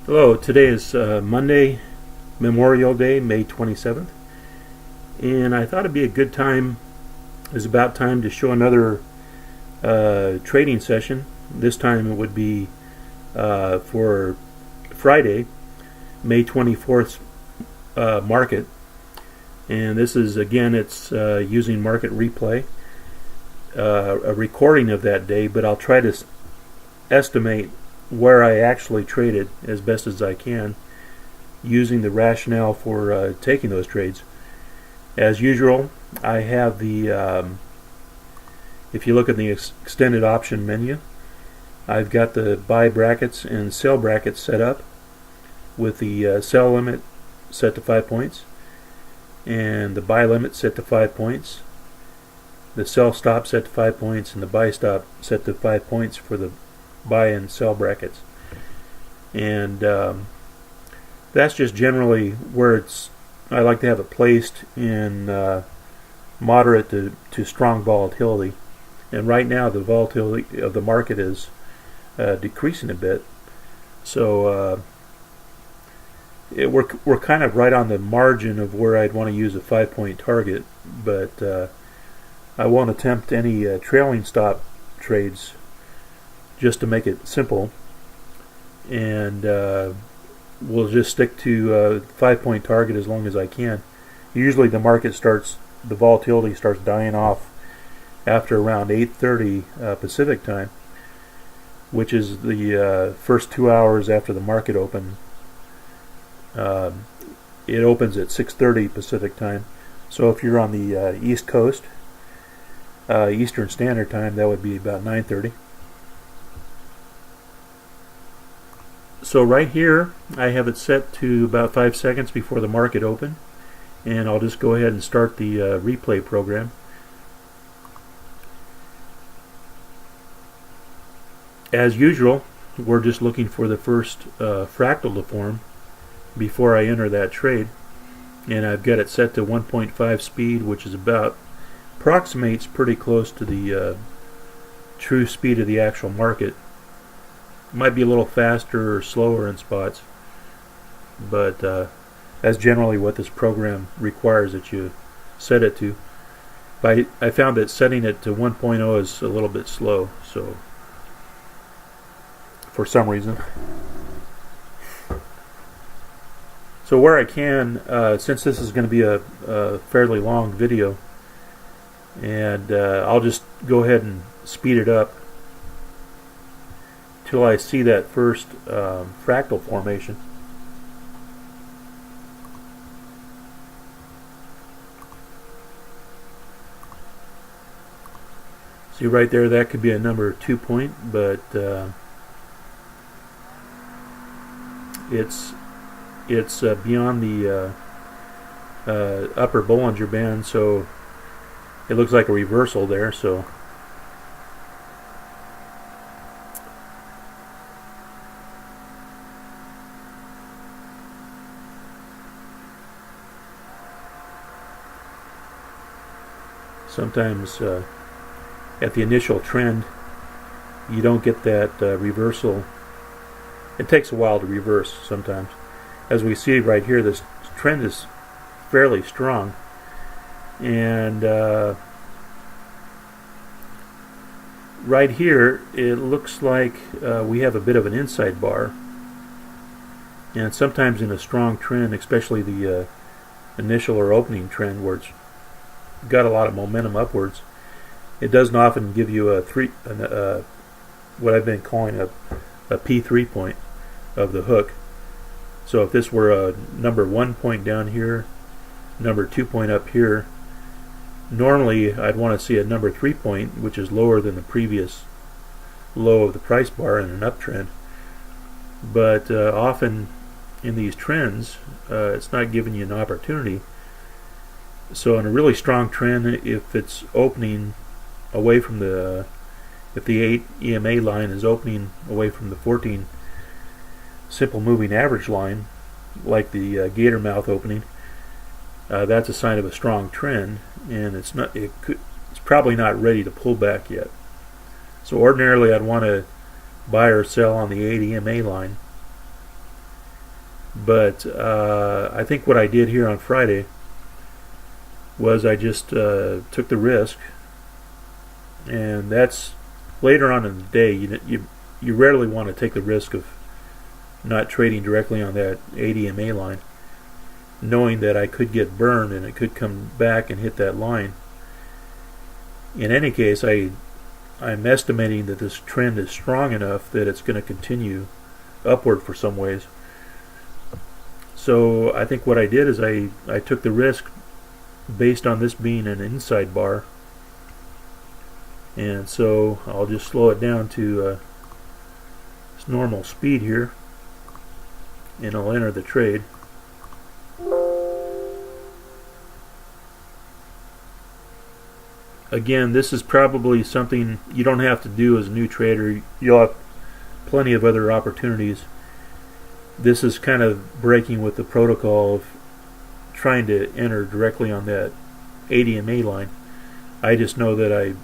Hello, today is Monday, Memorial Day, May 27th, and I thought it'd be a good time, it's about time to show another trading session. This time it would be for Friday, May 24th market, and this is again, it's using Market Replay, a recording of that day, but I'll try to estimate where I actually traded as best as I can using the rationale for taking those trades. As usual, I have the if you look at the extended option menu, I've got the buy brackets and sell brackets set up with the sell limit set to 5 points and the buy limit set to 5 points, the sell stop set to 5 points, and the buy stop set to 5 points for the buy and sell brackets. And that's just generally where I like to have it placed in moderate to strong volatility. And right now the volatility of the market is decreasing a bit, so we're kind of right on the margin of where I'd want to use a 5-point target, but I won't attempt any trailing stop trades just to make it simple, and we'll just stick to 5-point target as long as I can. Usually the volatility starts dying off after around 8:30 Pacific time, which is the first 2 hours after the market open. It opens at 6:30 Pacific time, so if you're on the East Coast, Eastern Standard Time, that would be about 9:30. So right here I have it set to about 5 seconds before the market open, and I'll just go ahead and start the replay program. As usual, we're just looking for the first fractal to form before I enter that trade, and I've got it set to 1.5 speed, which is approximates pretty close to the true speed of the actual market. Might be a little faster or slower in spots, but that's generally what this program requires that you set it to. But I found that setting it to 1.0 is a little bit slow, so for some reason. So where I can, since this is going to be a fairly long video, and I'll just go ahead and speed it up till I see that first fractal formation. See right there, that could be a number 2 point, but it's beyond the upper Bollinger Band, so it looks like a reversal there. So sometimes at the initial trend you don't get that reversal. It takes a while to reverse sometimes. As we see right here, this trend is fairly strong, and right here it looks like we have a bit of an inside bar, and sometimes in a strong trend, especially the initial or opening trend where it's got a lot of momentum upwards, it doesn't often give you what I've been calling a P3 point of the hook. So if this were a number 1 point down here, number 2 point up here, normally I'd want to see a number 3 point, which is lower than the previous low of the price bar in an uptrend. But often in these trends, it's not giving you an opportunity. So in a really strong trend, if it's opening away from if the 8 EMA line is opening away from the 14 simple moving average line, like the gator mouth opening, that's a sign of a strong trend, and it's probably not ready to pull back yet. So ordinarily I'd want to buy or sell on the 8 EMA line, But I think what I did here on Friday was I just took the risk, and that's later on in the day. You rarely want to take the risk of not trading directly on that ADMA line, knowing that I could get burned and it could come back and hit that line. In any case, I'm estimating that this trend is strong enough that it's going to continue upward for some ways. So I think what I did is I took the risk based on this being an inside bar, and so I'll just slow it down to its normal speed here, and I'll enter the trade. Again, this is probably something you don't have to do as a new trader. You'll have plenty of other opportunities. This is kind of breaking with the protocol of trying to enter directly on that ADMA line. I just know that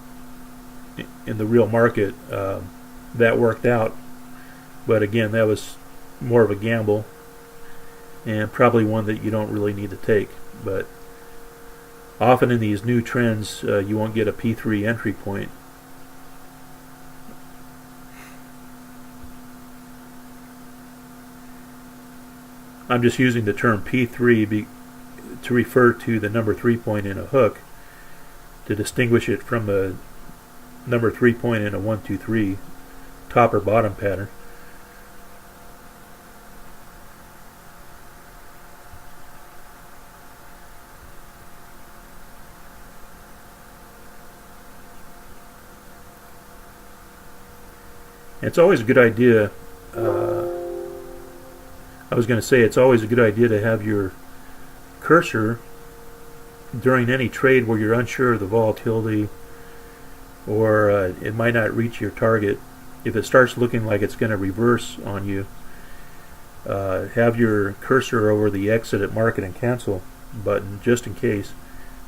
in the real market, that worked out. But again, that was more of a gamble, and probably one that you don't really need to take. But often in these new trends, you won't get a P3 entry point. I'm just using the term P3 to refer to the number 3 point in a hook, to distinguish it from a number 3 point in a 1, 2, 3 top or bottom pattern. It's always a good idea. I was going to say it's always a good idea to have your cursor during any trade where you're unsure of the volatility, or it might not reach your target. If it starts looking like it's going to reverse on you, have your cursor over the exit at market and cancel button just in case.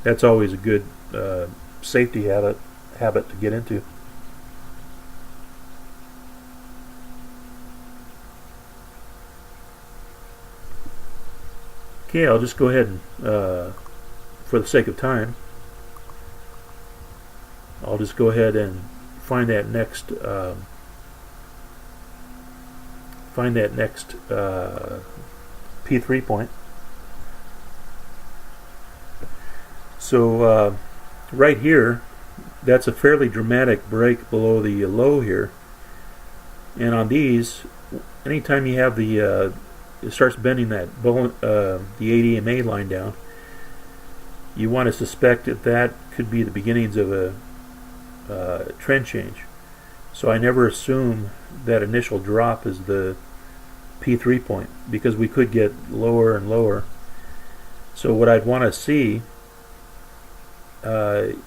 That's always a good safety habit to get into. Okay, I'll just go ahead and, for the sake of time, I'll just go ahead and find that next P3 point. So right here, that's a fairly dramatic break below the low here, and on these, anytime you have the it starts bending the ADMA line down, you want to suspect that could be the beginnings of a trend change. So I never assume that initial drop is the P3 point, because we could get lower and lower. So what I'd want to see to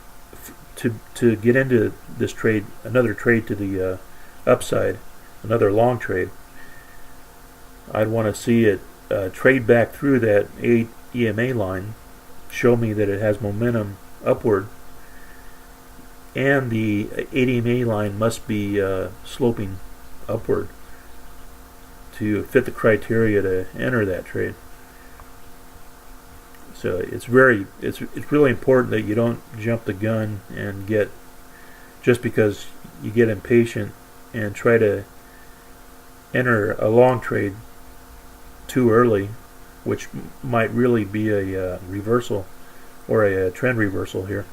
get into this trade, another trade to the upside, another long trade, I'd want to see it trade back through that ADMA line, show me that it has momentum upward, and the ADMA line must be sloping upward to fit the criteria to enter that trade. So it's really important that you don't jump the gun and get, just because you get impatient and try to enter a long trade too early, which might really be a reversal or a trend reversal here.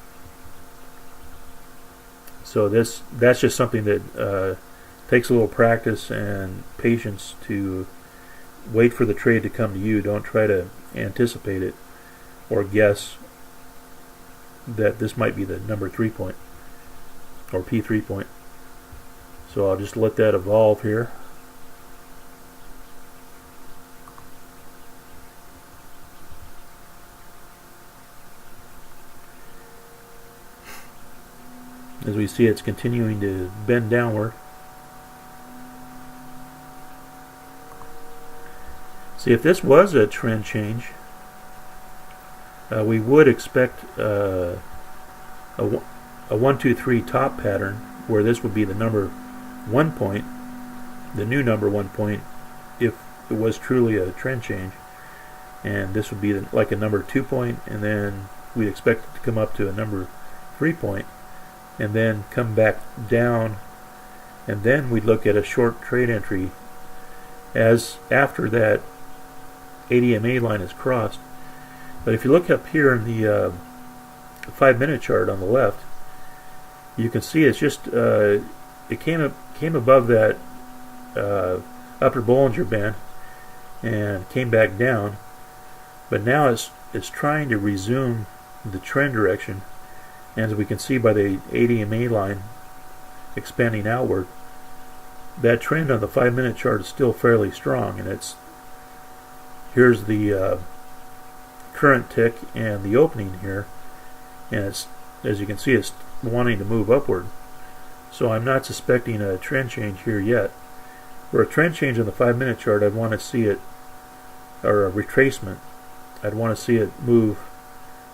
So that's just something that takes a little practice and patience to wait for the trade to come to you. Don't try to anticipate it or guess that this might be the number 3 point or P3 point. So I'll just let that evolve here. As we see, it's continuing to bend downward. See, if this was a trend change, we would expect a 1, 2, 3 top pattern, where this would be the number 1 point, the new number 1 point, if it was truly a trend change, and this would be like a number 2 point, and then we'd expect it to come up to a number 3 point, and then come back down, and then we'd look at a short trade entry as after that 80 MA line is crossed. But if you look up here in the 5-minute chart on the left, you can see it's just it came above that upper Bollinger Band and came back down, but now it's trying to resume the trend direction, and as we can see by the 80 MA line expanding outward, that trend on the 5-minute chart is still fairly strong, and here's the current tick and the opening here, and it's, as you can see, it's wanting to move upward. So I'm not suspecting a trend change here yet. For a trend change on the 5-minute chart, I'd want to see it, or a retracement, I'd want to see it move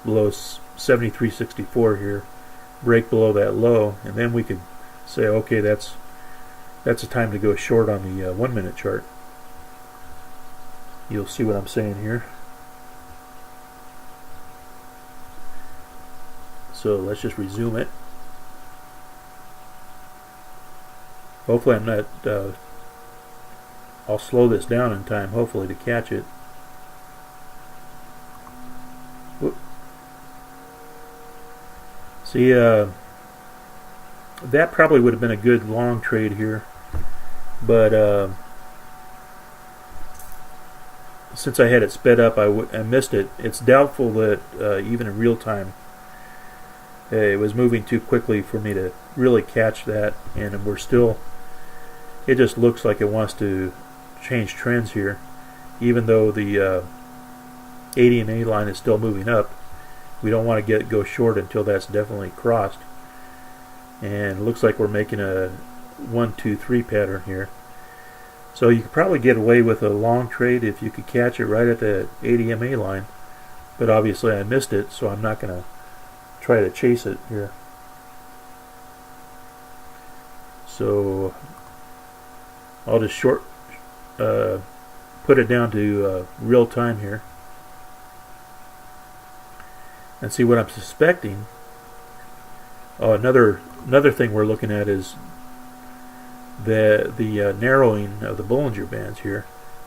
below 73.64 here, break below that low, and then we could say, okay, that's a time to go short on the 1-minute chart. You'll see what I'm saying here. So let's just resume it. Hopefully I'm not, I'll slow this down in time, hopefully, to catch it. Whoop. See, that probably would have been a good long trade here, but since I had it sped up, I missed it. It's doubtful that even in real time it was moving too quickly for me to really catch that, and we're still, it just looks like it wants to change trends here, even though the 80 MA line is still moving up. We don't want to go short until that's definitely crossed, and it looks like we're making a 1, 2, 3 pattern here. So you could probably get away with a long trade if you could catch it right at the 80 MA line, but obviously I missed it, so I'm not going to try to chase it here. So I'll just put it down to real time here and see what I'm suspecting. Oh, another thing we're looking at is the narrowing of the Bollinger Bands here.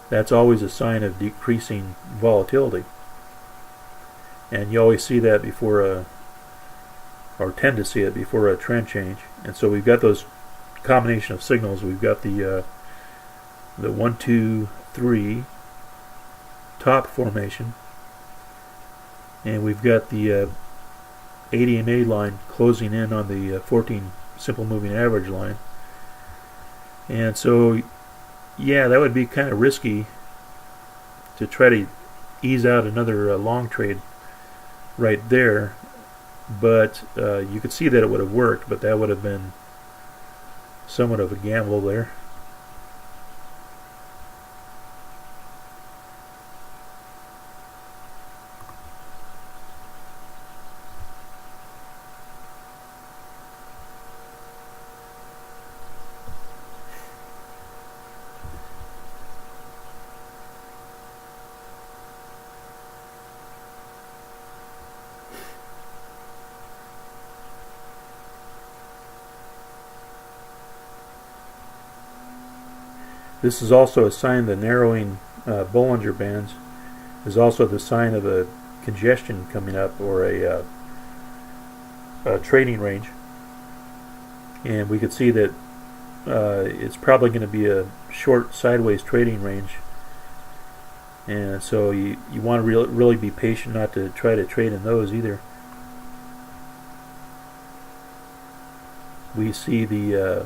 That's always a sign of decreasing volatility, and you always see that before or tend to see it before a trend change. And so we've got those combination of signals. We've got the 1, 2, 3 top formation, and we've got the 80 MA line closing in on the 14 simple moving average line. And so, yeah, that would be kind of risky to try to ease out another long trade right there, but you could see that it would have worked, but that would have been somewhat of a gamble there. This is also a sign the narrowing Bollinger Bands is also the sign of a congestion coming up, or a trading range. And we could see that it's probably going to be a short sideways trading range. And so you want to really be patient not to try to trade in those either. We see the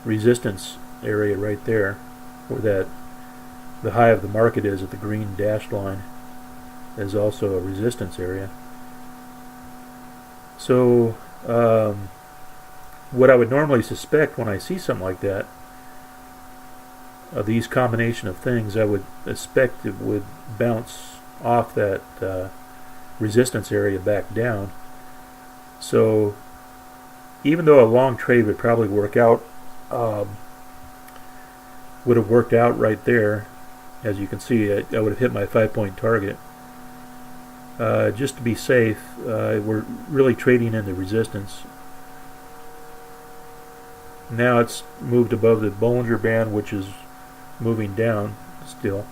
resistance area right there, where the high of the market is at the green dashed line, is also a resistance area. So what I would normally suspect when I see something like that, these combination of things, I would expect it would bounce off that resistance area back down. So even though a long trade would probably work out, would have worked out right there, As you can see, I would have hit my 5-point target. Just to be safe, we're really trading in the resistance. Now it's moved above the Bollinger Band, which is moving down still.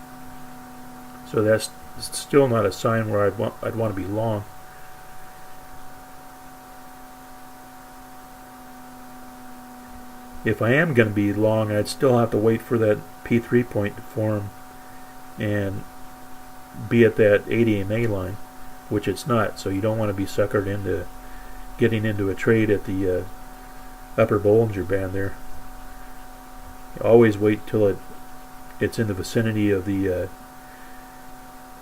So that's still not a sign where I'd want to be long. If I am going to be long, I'd still have to wait for that P3 point to form and be at that 80 EMA line, which it's not. So you don't want to be suckered into getting into a trade at the upper Bollinger Band there. You always wait till it's in the vicinity of the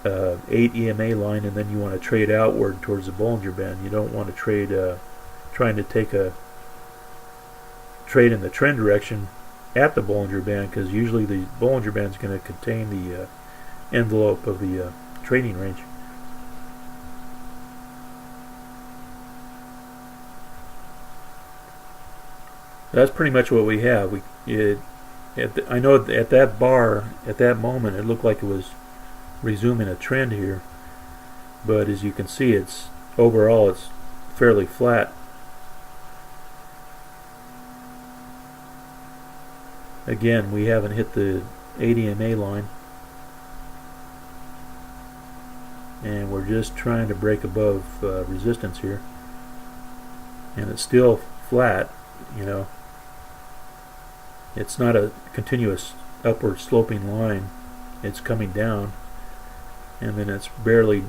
8 EMA line, and then you want to trade outward towards the Bollinger Band. You don't want to trade trying to take a trade in the trend direction at the Bollinger Band, because usually the Bollinger Band is going to contain the envelope of the trading range. That's pretty much what we have. I know at that bar, at that moment, it looked like it was resuming a trend here, but as you can see, overall it's fairly flat. Again, we haven't hit the 80 EMA line, and we're just trying to break above resistance here, and it's still flat. It's not a continuous upward sloping line. It's coming down, and then it's barely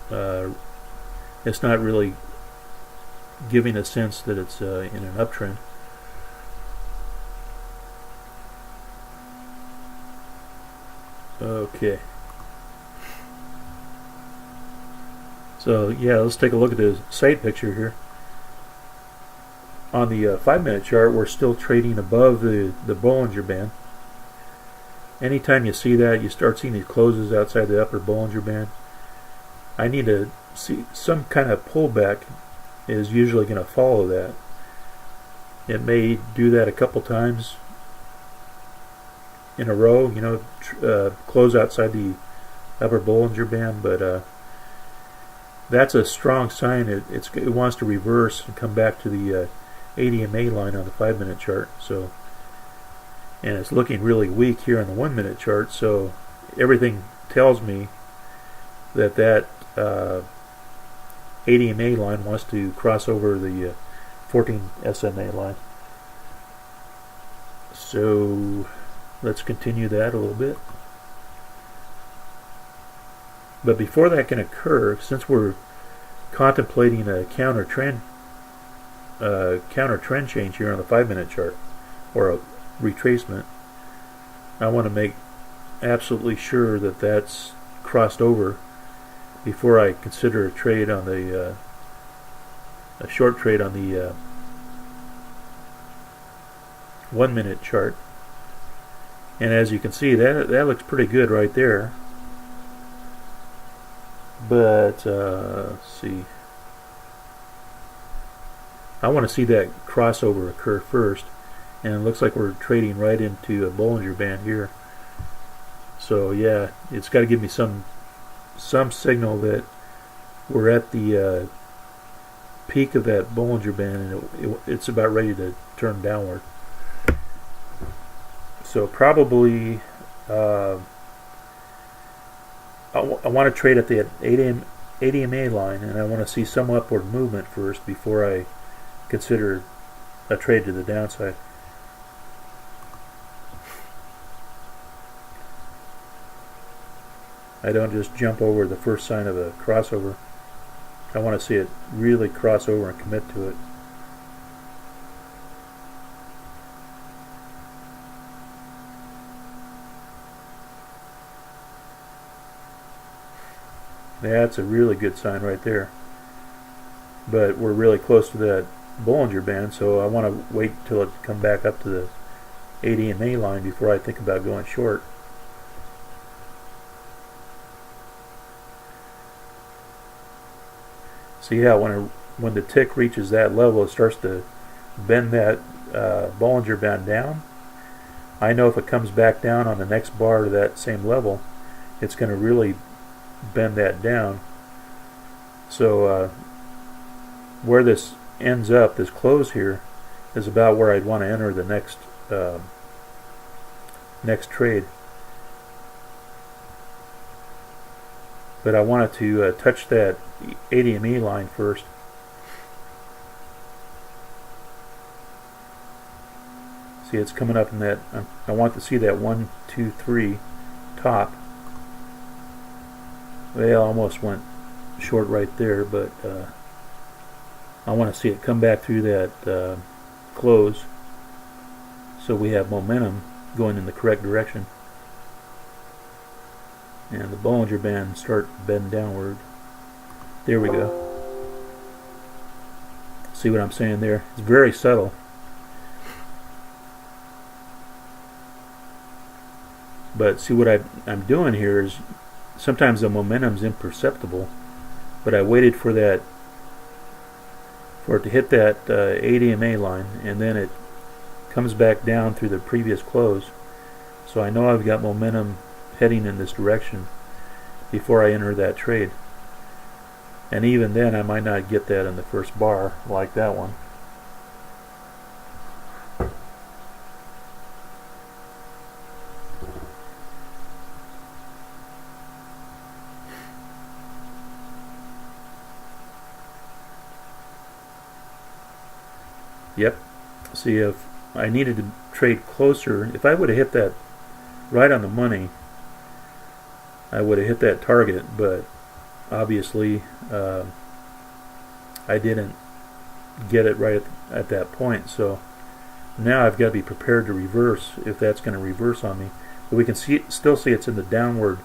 it's not really giving a sense that it's in an uptrend. Okay. So yeah, let's take a look at the sight picture here. On the 5-minute chart, we're still trading above the Bollinger Band. Anytime you see that, you start seeing these closes outside the upper Bollinger Band. I need to see some kind of pullback is usually going to follow that. It may do that a couple times in a row, close outside the upper Bollinger Band, but that's a strong sign. It wants to reverse and come back to the 80 EMA line on the 5-minute chart. So, and it's looking really weak here on the 1-minute chart. So everything tells me that 80 EMA line wants to cross over the 14 SMA line. So let's continue that a little bit. But before that can occur, since we're contemplating a counter trend change here on the 5-minute chart, or a retracement, I want to make absolutely sure that that's crossed over before I consider a trade on the a short trade on the 1-minute chart. And as you can see, that looks pretty good right there. But let's see. I want to see that crossover occur first, and it looks like we're trading right into a Bollinger Band here. So yeah, it's got to give me some signal that we're at the peak of that Bollinger Band, and it's about ready to turn downward. So probably I want to trade at the 80 EMA line, and I want to see some upward movement first before I consider a trade to the downside. I don't just jump over the first sign of a crossover. I want to see it really cross over and commit to it. That's a really good sign right there. But we're really close to that Bollinger Band, so I want to wait till it come back up to the 80 EMA line before I think about going short. So yeah, when the tick reaches that level, it starts to bend that Bollinger Band down. I know if it comes back down on the next bar to that same level, it's going to really bend that down. So where this ends up, this close here, is about where I'd want to enter the next trade. But I wanted to touch that ADME line first. See, it's coming up in that. I want to see that 1, 2, 3 top. Well, almost went short right there, but I want to see it come back through that close, so we have momentum going in the correct direction, and the Bollinger Band start to bend downward. There we go. See what I'm saying there? It's very subtle. But see what I'm doing here is sometimes the momentum's imperceptible, but I waited for it to hit that ADMA line, and then it comes back down through the previous close. So I know I've got momentum heading in this direction before I enter that trade. And even then I might not get that in the first bar like that one. Yep. See, if I needed to trade closer, if I would have hit that right on the money, I would have hit that target, but obviously I didn't get it right at that point. So now I've got to be prepared to reverse if that's going to reverse on me. But we can still see it's in the downward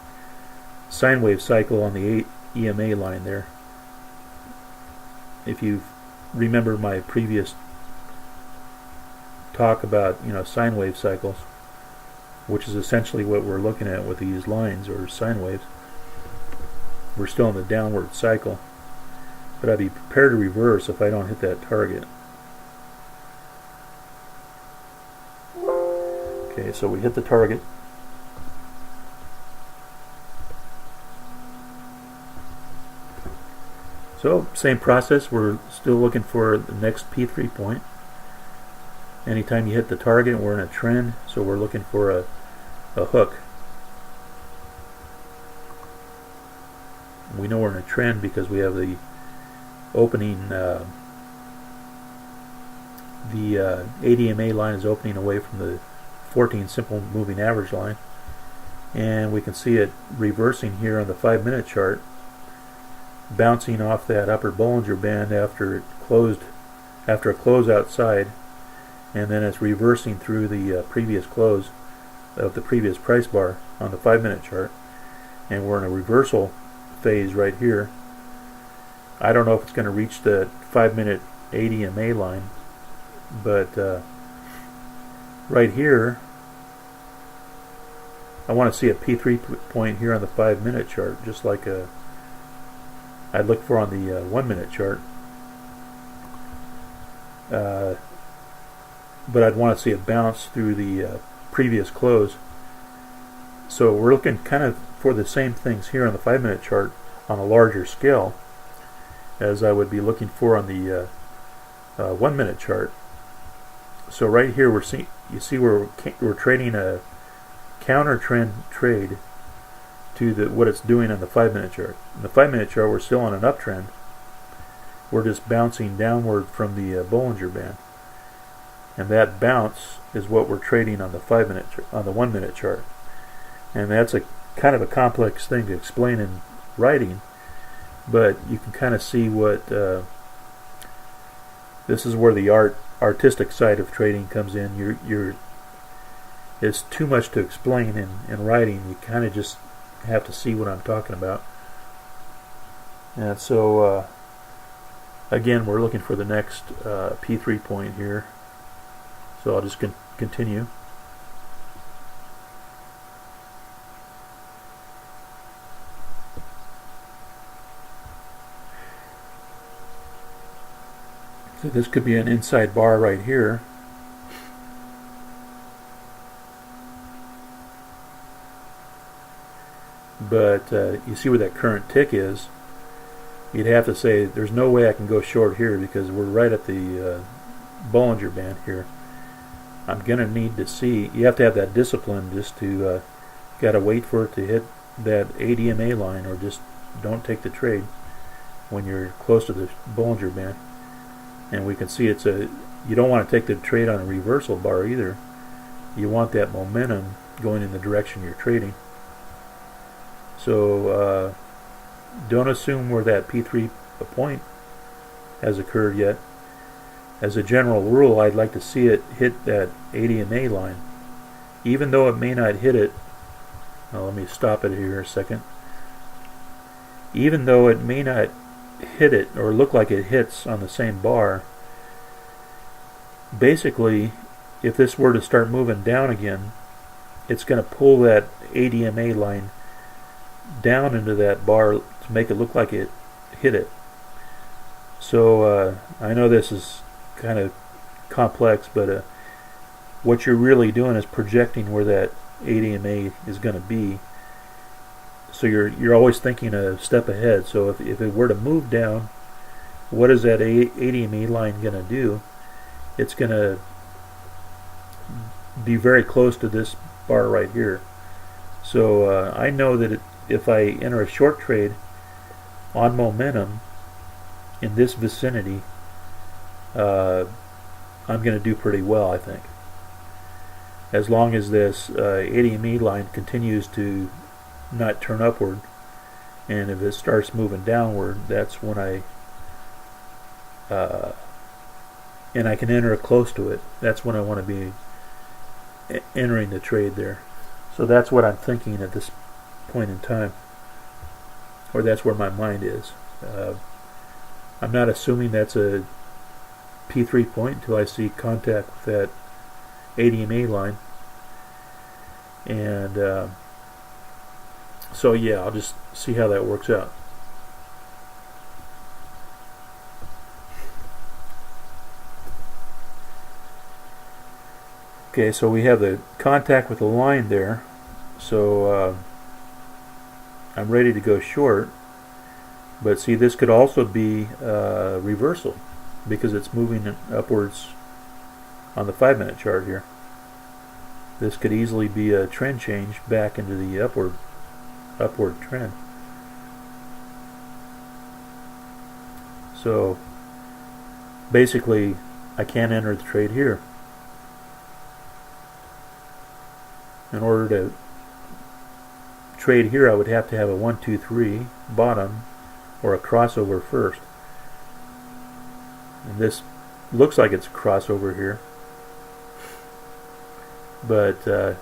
sine wave cycle on the 8 EMA line there. If you remember my previous talk about sine wave cycles, which is essentially what we're looking at with these lines or sine waves. We're still in the downward cycle, but I'd be prepared to reverse if I don't hit that target. Okay, so we hit the target. So same process, we're still looking for the next P3 point. Anytime you hit the target, we're in a trend, so we're looking for a hook. We know we're in a trend because we have the opening, the ADMA line is opening away from the 14 simple moving average line, and we can see it reversing here on the 5-minute chart, bouncing off that upper Bollinger Band after a close outside. And then it's reversing through the previous close of the previous price bar on the 5-minute chart, and we're in a reversal phase right here. I don't know if it's going to reach the 5-minute ADMA line, but right here I want to see a P3 point here on the 5-minute chart, just like I'd look for on the 1-minute chart. But I'd want to see a bounce through the previous close. So we're looking kind of for the same things here on the 5-minute chart on a larger scale as I would be looking for on the 1-minute chart. So right here you see we're trading a counter trend trade to what it's doing on the 5-minute chart. In the 5-minute chart we're still on an uptrend. We're just bouncing downward from the Bollinger Band. And that bounce is what we're trading on the 5-minute on the 1-minute chart. And that's a kind of a complex thing to explain in writing, but you can kind of see what this is where the artistic side of trading comes in. It's too much to explain in writing. You kind of just have to see what I'm talking about. And so again, we're looking for the next P3 point here. So I'll just continue. So this could be an inside bar right here. but you see where that current tick is. You'd have to say there's no way I can go short here because we're right at the Bollinger Band here. I'm going to need to see, you have to have that discipline just to, got to wait for it to hit that ADMA line, or just don't take the trade when you're close to the Bollinger Band. And we can see you don't want to take the trade on a reversal bar either. You want that momentum going in the direction you're trading. So don't assume where that P3 point has occurred yet. As a general rule, I'd like to see it hit that ADMA line. Even though it may not hit it, let me stop it here a second. Even though it may not hit it or look like it hits on the same bar, basically, if this were to start moving down again, it's going to pull that ADMA line down into that bar to make it look like it hit it. So I know this is kind of complex, but what you're really doing is projecting where that ADMA is going to be. So you're always thinking a step ahead. So if it were to move down, what is that ADMA line going to do? It's going to be very close to this bar right here. So I know that if I enter a short trade on momentum in this vicinity, I'm going to do pretty well, I think. As long as this ADMA line continues to not turn upward, and if it starts moving downward, that's when and I can enter close to it. That's when I want to be entering the trade there. So that's what I'm thinking at this point in time, or that's where my mind is. I'm not assuming that's a P3 point until I see contact with that ADMA line. And so yeah, I'll just see how that works out. Okay, so we have the contact with the line there. So I'm ready to go short. But see, this could also be reversal because it's moving upwards on the 5-minute chart here. This could easily be a trend change back into the upward trend. So basically, I can't enter the trade here. In order to trade here, I would have to have a 1, 2, 3 bottom or a crossover first. And this looks like it's a crossover here. But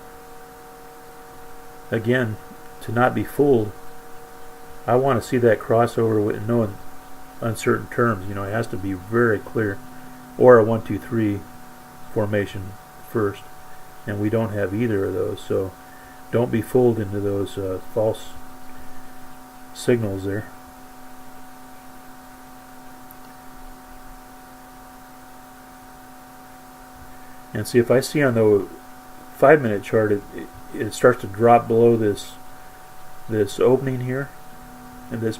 again, to not be fooled, I want to see that crossover with no uncertain terms. It has to be very clear, or a 1, 2, 3 formation first, and we don't have either of those. So don't be fooled into those false signals there. And see, if I see on the 5-minute chart, it starts to drop below this opening here, and this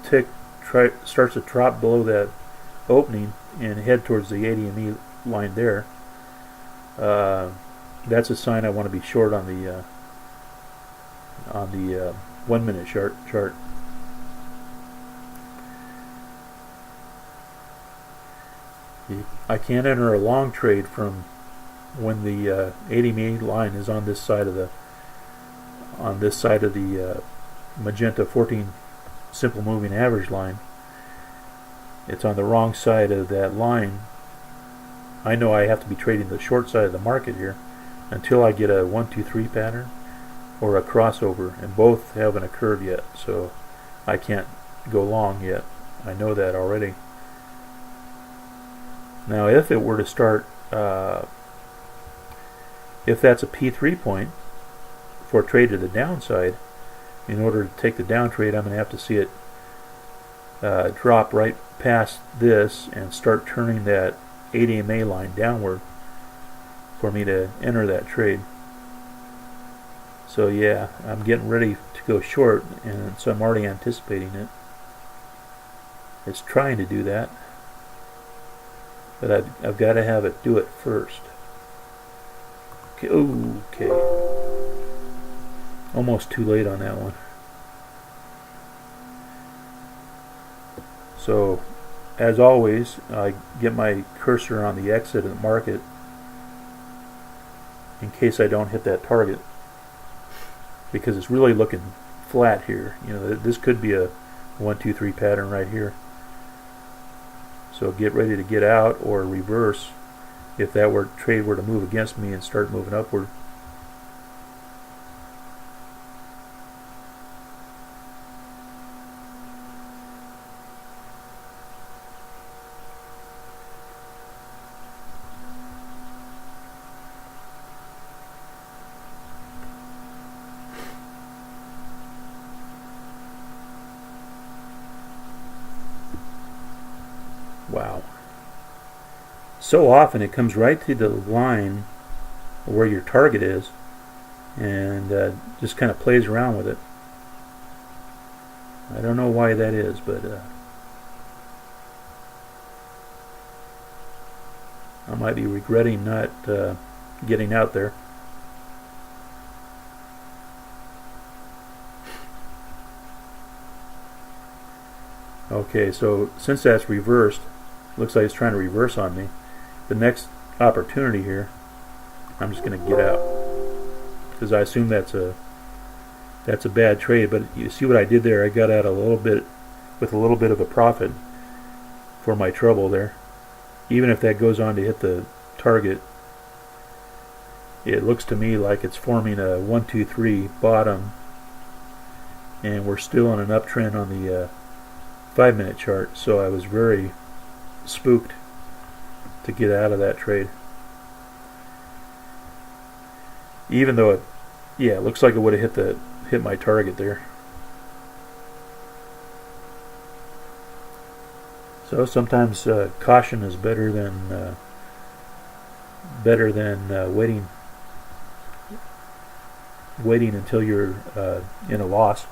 tick starts to drop below that opening and head towards the ADME line there. That's a sign I want to be short on the 1-minute chart. I can't enter a long trade from when the ADME line is on this side of the magenta 14 simple moving average line. It's on the wrong side of that line. I know I have to be trading the short side of the market here until I get a 1, 2, 3 pattern or a crossover, and both haven't occurred yet, so I can't go long yet. I know that already. Now if it were to start, if that's a P3 point for a trade to the downside, in order to take the down trade, I'm going to have to see it drop right past this and start turning that ADMA line downward for me to enter that trade. So yeah, I'm getting ready to go short, and so I'm already anticipating it. It's trying to do that, but I've got to have it do it first. Okay, almost too late on that one. So, as always, I get my cursor on the exit and mark it in case I don't hit that target, because it's really looking flat here. You know, this could be a 1, 2, 3 pattern right here. So get ready to get out or reverse if that trade were to move against me and start moving upward. Wow. So often it comes right to the line where your target is, and just kind of plays around with it. I don't know why that is, but I might be regretting not getting out there. Okay, so since that's reversed, looks like it's trying to reverse on me. The next opportunity here, I'm just going to get out, because I assume that's a bad trade. But you see what I did there? I got out a little bit with a little bit of a profit for my trouble there. Even if that goes on to hit the target, it looks to me like it's forming a 1, 2, 3 bottom, and we're still on an uptrend on the 5-minute chart. So I was very spooked to get out of that trade, even though it looks like it would have hit my target there. So sometimes caution is better than waiting until you're in a loss.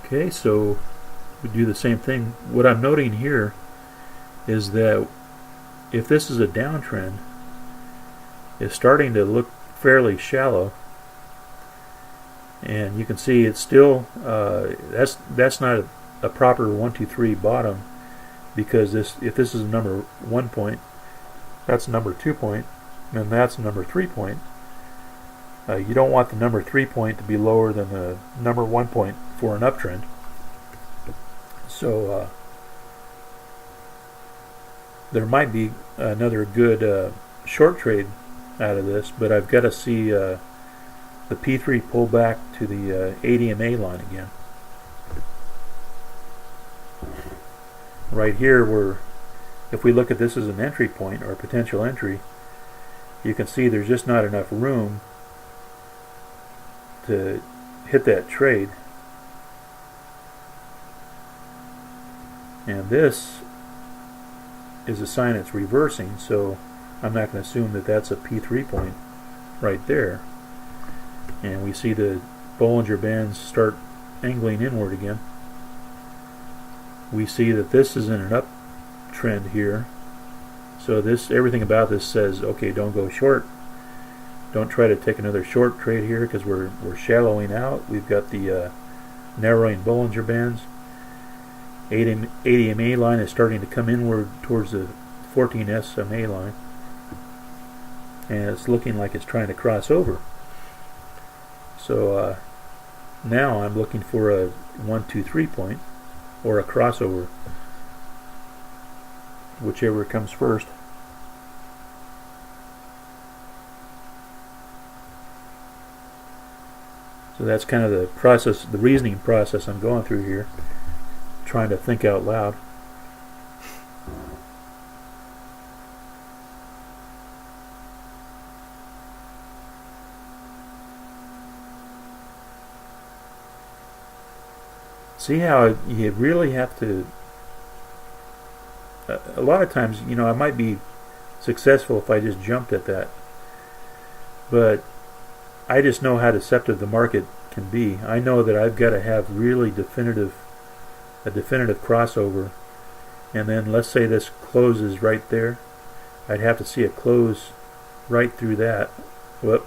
Okay, so we do the same thing. What I'm noting here is that if this is a downtrend, it's starting to look fairly shallow, and you can see it's still that's not a proper 1, 2, 3 bottom, because if this is a number 1 point, that's number 2 point, and that's number 3 point. You don't want the number 3 point to be lower than the number 1 point for an uptrend. So there might be another good short trade out of this, but I've got to see the P3 pull back to the 80 MA line again. Right here, if we look at this as an entry point or a potential entry, you can see there's just not enough room to hit that trade. And this is a sign it's reversing, so I'm not going to assume that that's a P3 point right there. And we see the Bollinger Bands start angling inward again. We see that this is in an uptrend here. So everything about this says, okay, don't go short. Don't try to take another short trade here, because we're shallowing out. We've got the narrowing Bollinger Bands. 80 MA line is starting to come inward towards the 14 SMA line, and it's looking like it's trying to cross over. So now I'm looking for a 1, 2, 3 point or a crossover, whichever comes first. So that's kind of the process, the reasoning process I'm going through here, trying to think out loud. See how you really have to a lot of times, I might be successful if I just jumped at that, but I just know how deceptive the market can be. I know that I've got to have really a definitive crossover, and then let's say this closes right there. I'd have to see it close right through that. Whoop.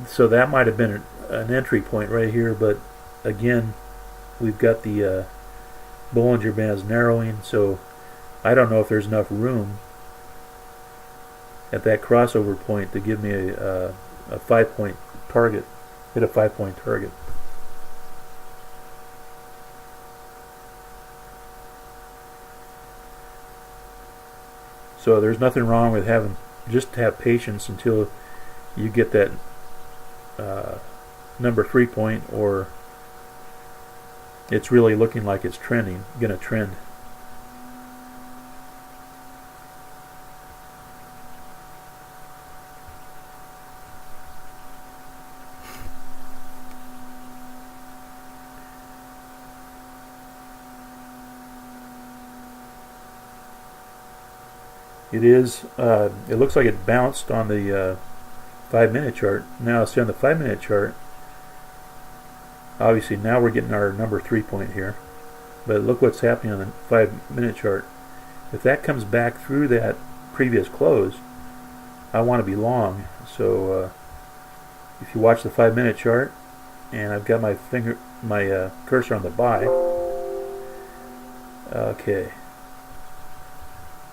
So that might have been an entry point right here, but again, we've got the Bollinger Bands narrowing, so I don't know if there's enough room at that crossover point to give me a 5-point target, hit a 5-point target. So there's nothing wrong with just have patience until you get that number 3 point, or it's really looking like it's going to trend. It is. It looks like it bounced on the 5-minute chart. Now, see on the 5-minute chart, obviously now we're getting our number 3 point here. But look what's happening on the 5-minute chart. If that comes back through that previous close, I want to be long. So if you watch the 5-minute chart, and I've got my cursor on the buy. Okay.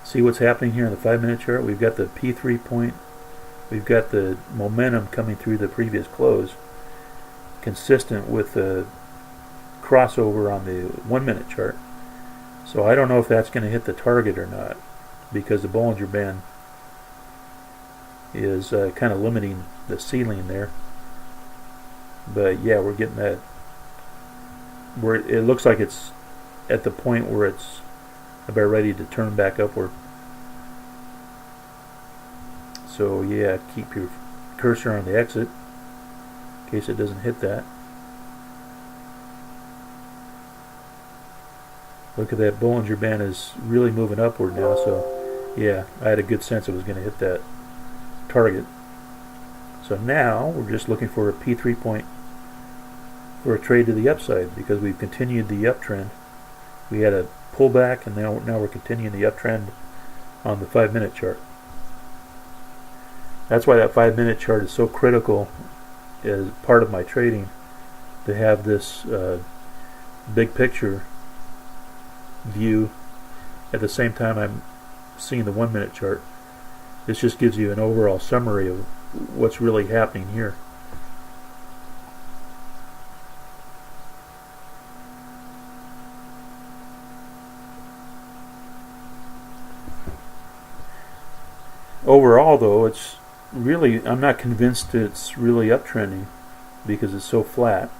See what's happening here in the 5-minute chart? We've got the P3 point. We've got the momentum coming through the previous close, consistent with the crossover on the 1-minute chart. So I don't know if that's going to hit the target or not, because the Bollinger Band is kind of limiting the ceiling there. But yeah, we're getting that, where it looks like it's at the point where it's about ready to turn back upward. So yeah, keep your cursor on the exit in case it doesn't hit that. Look at that, Bollinger Band is really moving upward now, so yeah, I had a good sense it was going to hit that target. So now we're just looking for a P3 point for a trade to the upside, because we've continued the uptrend. We had a pullback, and now we're continuing the uptrend on the 5-minute chart. That's why that 5-minute chart is so critical as part of my trading, to have this big picture view at the same time I'm seeing the 1-minute chart. This just gives you an overall summary of what's really happening here. Overall, though, it's really, I'm not convinced it's really uptrending because it's so flat.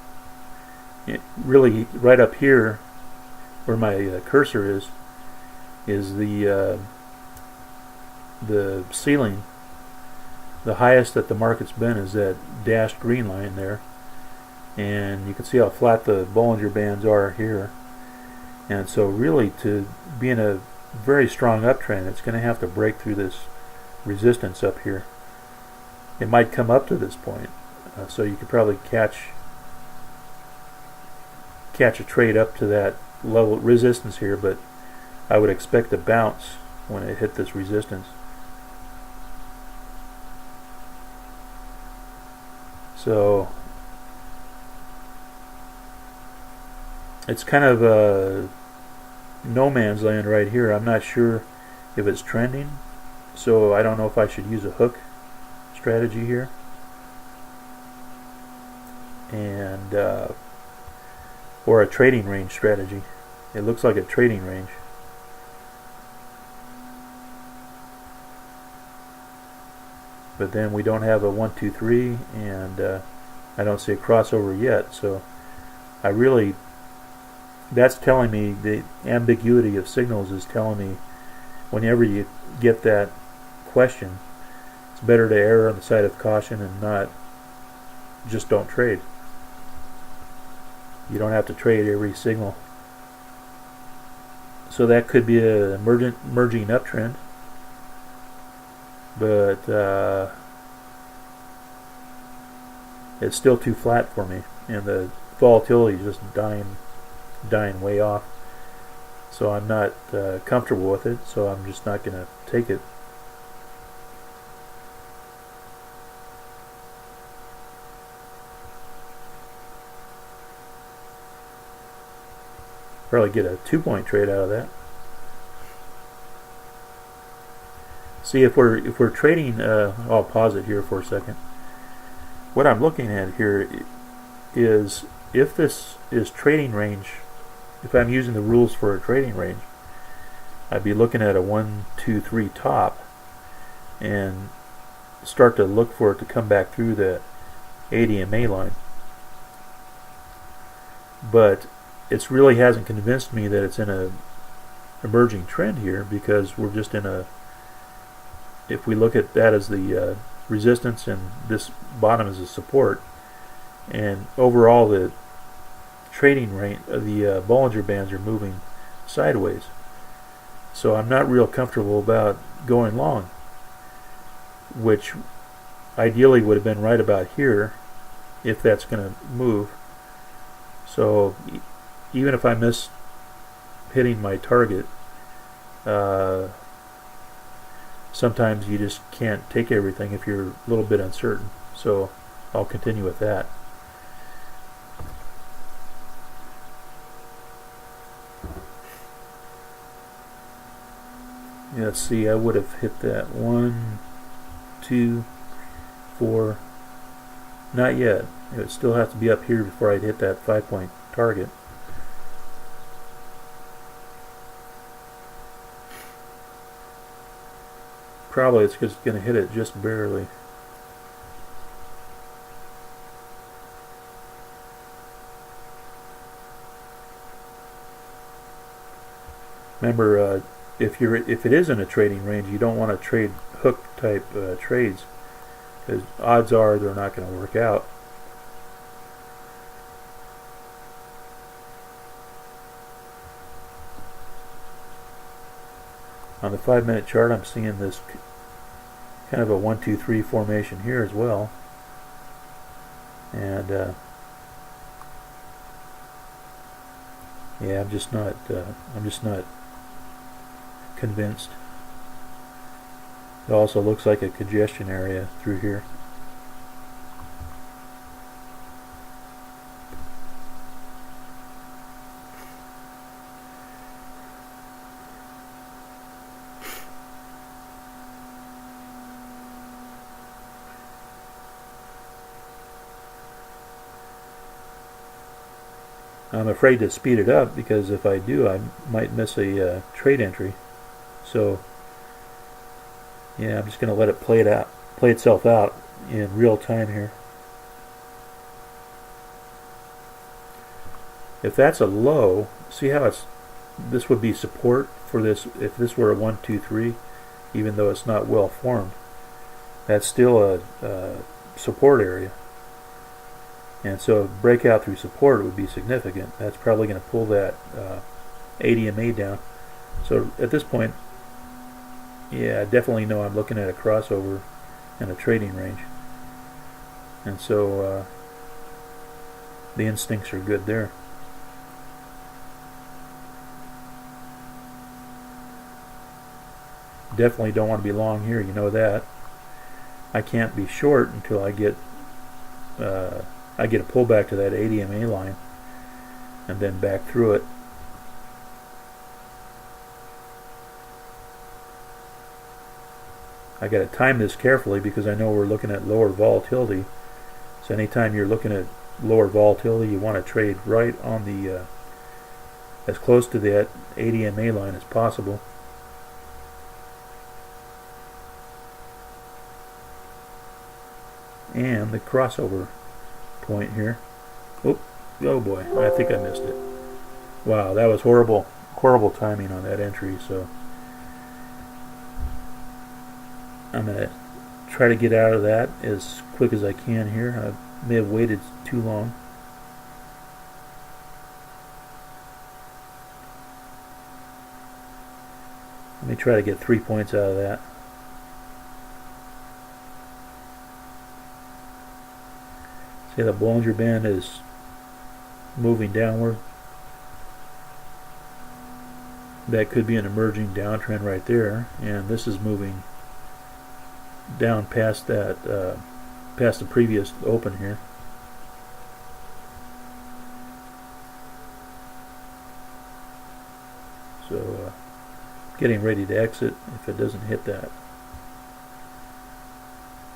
It really, right up here where my cursor is the ceiling. The highest that the market's been is that dashed green line there, and you can see how flat the Bollinger Bands are here. And so really, to be in a very strong uptrend, it's going to have to break through this resistance up here. It might come up to this point, so you could probably catch a trade up to that level resistance here, but I would expect a bounce when it hit this resistance. So it's kind of a no man's land right here. I'm not sure if it's trending, so I don't know if I should use a hook strategy here, and or a trading range strategy. It looks like a trading range. But then we don't have a 1, 2, 3, and I don't see a crossover yet. So I really, that's telling me, the ambiguity of signals is telling me, whenever you get that question, it's better to err on the side of caution and not just don't trade. You don't have to trade every signal. So that could be a emerging uptrend, but it's still too flat for me, and the volatility is just dying way off. So I'm not comfortable with it, so I'm just not going to take it. Probably get a 2-point trade out of that. See, if we're trading, I'll pause it here for a second. What I'm looking at here is, if this is trading range, if I'm using the rules for a trading range, I'd be looking at a 1, 2, 3 top and start to look for it to come back through the ADMA line. But it really hasn't convinced me that it's in a emerging trend here, because we're just in a, if we look at that as the resistance and this bottom as a support, and overall the trading range, the Bollinger Bands are moving sideways. So I'm not real comfortable about going long, which ideally would have been right about here if that's going to move. So even if I miss hitting my target, sometimes you just can't take everything if you're a little bit uncertain. So I'll continue with that. Yeah, let's see, I would have hit that 1, 2, 4. Not yet. It would still have to be up here before I'd hit that 5-point target. Probably it's just going to hit it just barely. Remember, if it is in a trading range, you don't want to trade hook type trades, because odds are they're not going to work out. On the 5-minute chart, I'm seeing this kind of a 1, 2, 3 formation here as well, and yeah, I'm just not convinced. It also looks like a congestion area through here. I'm afraid to speed it up, because if I do, I might miss a trade entry. So yeah, I'm just going to let it play itself out in real time here. If that's a low, see how this would be support for this. If this were a 1, 2, 3, even though it's not well formed, that's still a support area. And so a breakout through support would be significant. That's probably going to pull that ADMA down. So at this point, yeah, I definitely know I'm looking at a crossover in a trading range. And so the instincts are good there. Definitely don't want to be long here, you know that. I can't be short until I get a pullback to that ADMA line and then back through it. I got to time this carefully, because I know we're looking at lower volatility. So anytime you're looking at lower volatility, you want to trade right on the as close to that ADMA line as possible. And the crossover point here. Oh boy, I think I missed it. Wow, that was horrible timing on that entry. So I'm going to try to get out of that as quick as I can here. I may have waited too long. Let me try to get 3 points out of that. See, the Bollinger Band is moving downward. That could be an emerging downtrend right there, and this is moving down past that, past the previous open here. So getting ready to exit if it doesn't hit that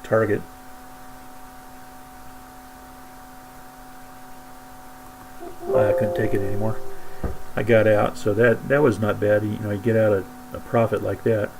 target. I couldn't take it anymore. I got out, so that was not bad. You know, you get out a profit like that.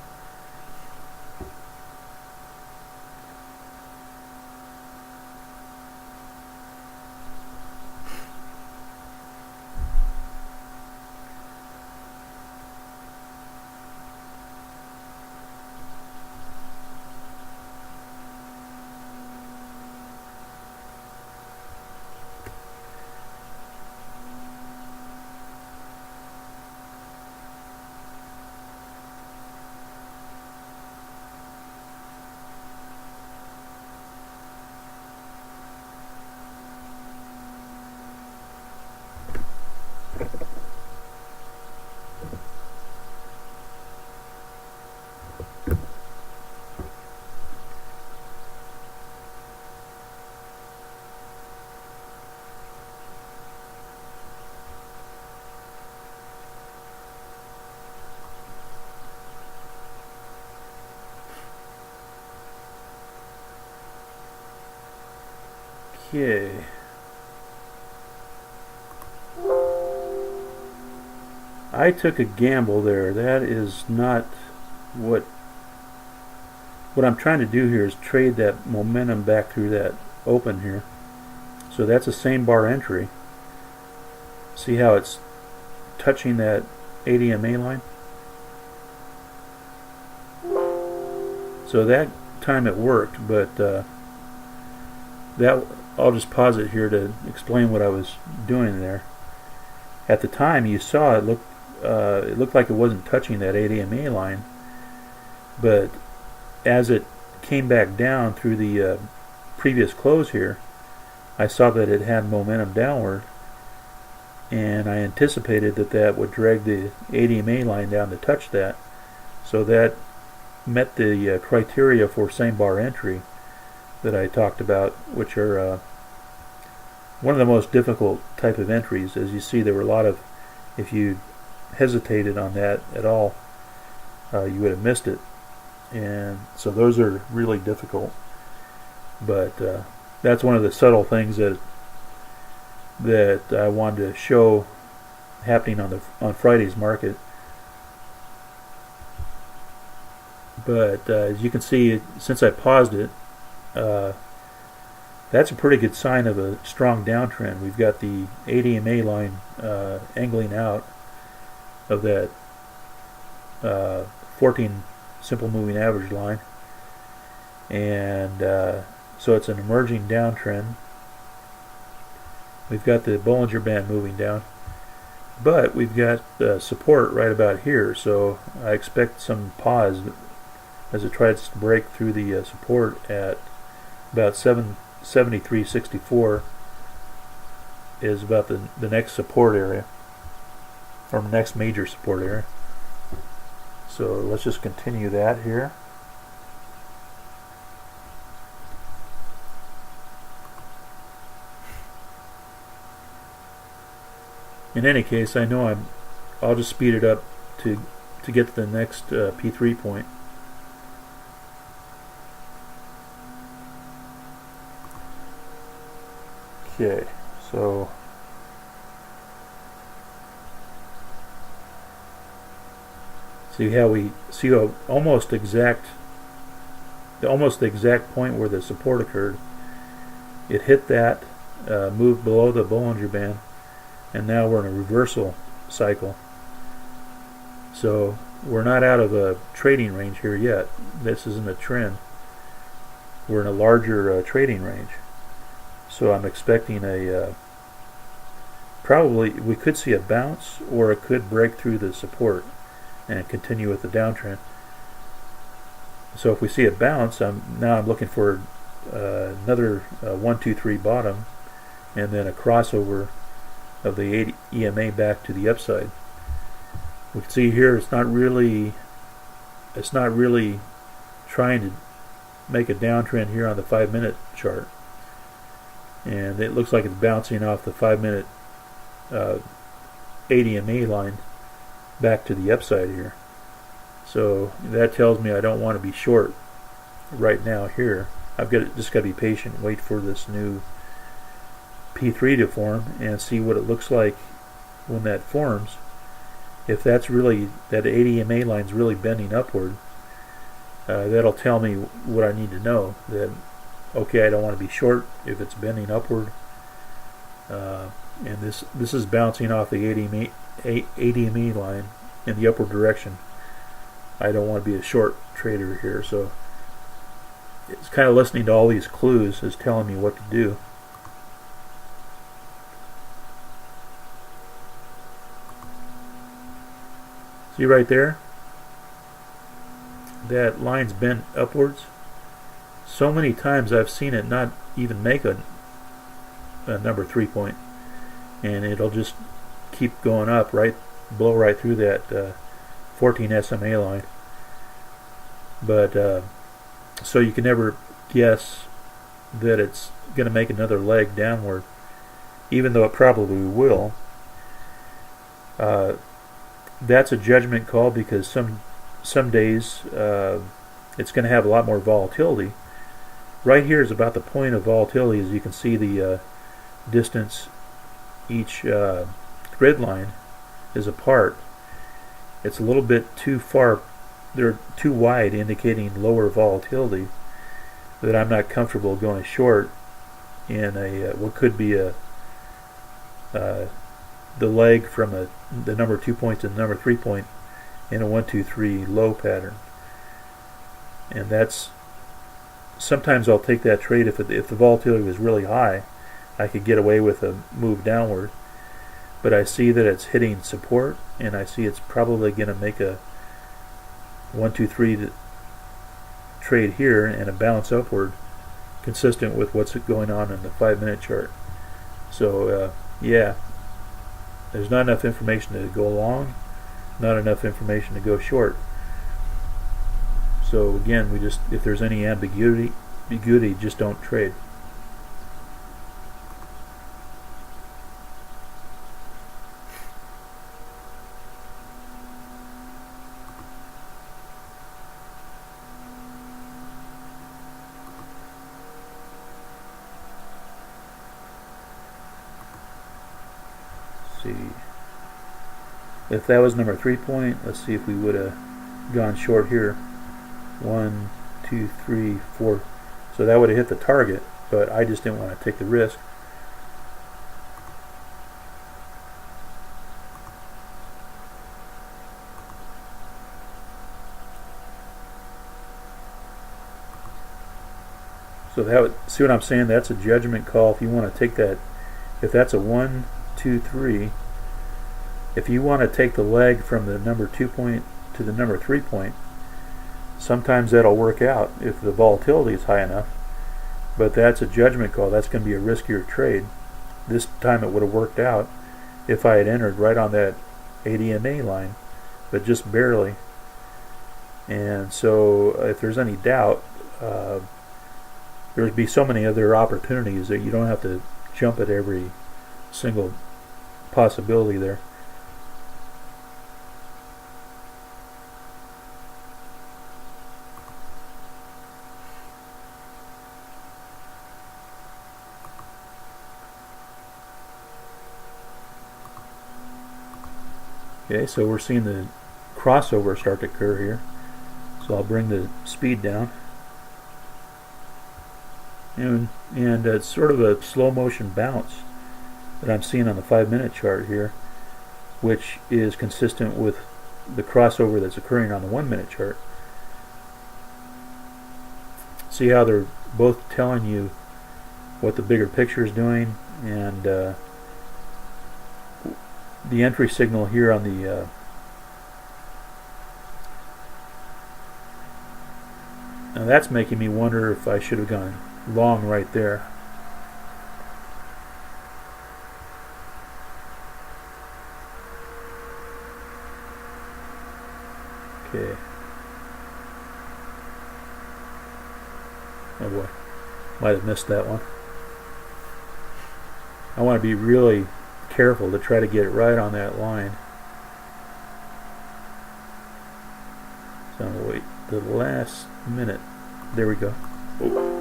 Okay. I took a gamble there. That is not what I'm trying to do here is trade that momentum back through that open here. So that's a same bar entry. See how it's touching that ADMA line? So that time it worked, but that I'll just pause it here to explain what I was doing there. At the time you saw it looked like it wasn't touching that ADMA line, but as it came back down through the previous close here, I saw that it had momentum downward, and I anticipated that that would drag the ADMA line down to touch that. So that met the criteria for same bar entry that I talked about, which are one of the most difficult type of entries. As you see, there were a lot of, if you hesitated on that at all, you would have missed it. And so those are really difficult. But that's one of the subtle things that I wanted to show happening on Friday's market. But as you can see, since I paused it, that's a pretty good sign of a strong downtrend. We've got the ADMA line angling out of that 14 simple moving average line, and so it's an emerging downtrend. We've got the Bollinger Band moving down, but we've got support right about here, so I expect some pause as it tries to break through the support at about 773.64 is about the next support area, or next major support area. So let's just continue that here. In any case, I know I'll just speed it up to get to the next P3 point. Okay, so see how we see almost the exact point where the support occurred. It hit that, moved below the Bollinger Band, and now we're in a reversal cycle. So we're not out of a trading range here yet. This isn't a trend. We're in a larger trading range. So I'm expecting probably we could see a bounce, or it could break through the support. and continue with the downtrend. So if we see it bounce, now I'm looking for another 1, 2, 3 bottom, and then a crossover of the 80 EMA back to the upside. We can see here it's not really trying to make a downtrend here on the 5-minute chart, and it looks like it's bouncing off the 5-minute 80 EMA line back to the upside here. So that tells me I don't want to be short right now here. I've just got to be patient, wait for this new P3 to form and see what it looks like when that forms. If that's really, that 80 EMA line is really bending upward, that'll tell me what I need to know. That, okay, I don't want to be short if it's bending upward. And this is bouncing off the 80 EMA line in the upward direction. I don't want to be a short trader here, so it's kind of listening to all these clues is telling me what to do. See right there? That line's bent upwards. So many times I've seen it not even make a number 3 point, and it'll just keep going up, blow right through that 14 SMA line. But so you can never guess that it's going to make another leg downward, even though it probably will. That's a judgment call, because some days it's going to have a lot more volatility. Right here is about the point of volatility. As you can see, the distance each grid line is apart. It's a little bit too far, they're too wide, indicating lower volatility, that I'm not comfortable going short in a what could be a the leg from the number 2 point to the number 3 point in a 1, 2, 3 low pattern. And that's, sometimes I'll take that trade if the volatility was really high. I could get away with a move downward, but I see that it's hitting support, and I see it's probably going to make a 1, 2, 3 trade here and a bounce upward, consistent with what's going on in the 5-minute chart. So yeah, there's not enough information to go long, not enough information to go short. So again, if there's any ambiguity, just don't trade. See, if that was number 3 point, let's see if we would have gone short here. 1, 2, 3, 4. So that would have hit the target, but I just didn't want to take the risk. So that would, see what I'm saying? That's a judgment call. If you want to take that, if that's a 1, 2, 3, if you want to take the leg from the number 2 point to the number 3 point, sometimes that'll work out if the volatility is high enough, but that's a judgment call. That's going to be a riskier trade. This time it would have worked out if I had entered right on that 80 EMA line, but just barely. And so if there's any doubt, there'd be so many other opportunities that you don't have to jump at every single possibility there. Okay, so we're seeing the crossover start to occur here. So I'll bring the speed down. And it's sort of a slow motion bounce that I'm seeing on the 5-minute chart here, which is consistent with the crossover that's occurring on the 1-minute chart. See how they're both telling you what the bigger picture is doing, and the entry signal here on the Now that's making me wonder if I should have gone long right there. Okay. Oh boy, might have missed that one. I want to be really careful to try to get it right on that line. So I'm going to wait the last minute. There we go. Oh.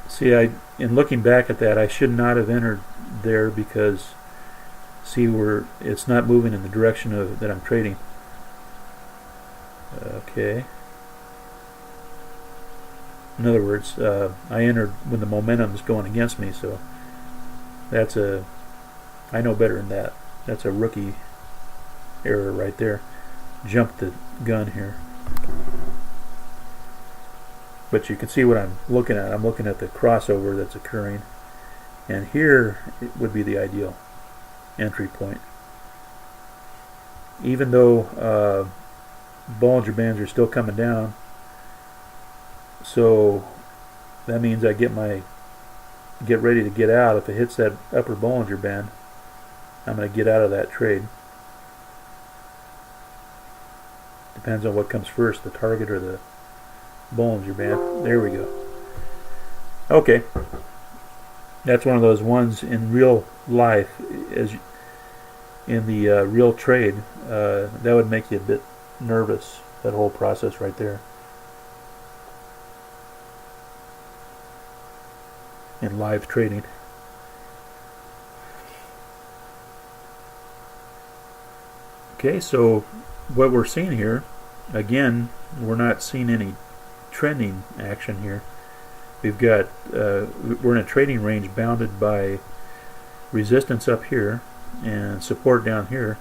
See, in looking back at that, I should not have entered there because, see, it's not moving in the direction that I'm trading. Okay. In other words, I entered when the momentum is going against me, so I know better than that. That's a rookie error right there. Jumped the gun here. But you can see what I'm looking at. I'm looking at the crossover that's occurring. And here it would be the ideal entry point. Even though Bollinger Bands are still coming down, so that means I get ready to get out. If it hits that upper Bollinger Band, I'm going to get out of that trade. Depends on what comes first, the target or the Bollinger Band. There we go. Okay. That's one of those ones in real life, as in the real trade, that would make you a bit nervous, that whole process right there. In live trading. Okay, so what we're seeing here, again, we're not seeing any trending action here. We've got we're in a trading range bounded by resistance up here and support down here,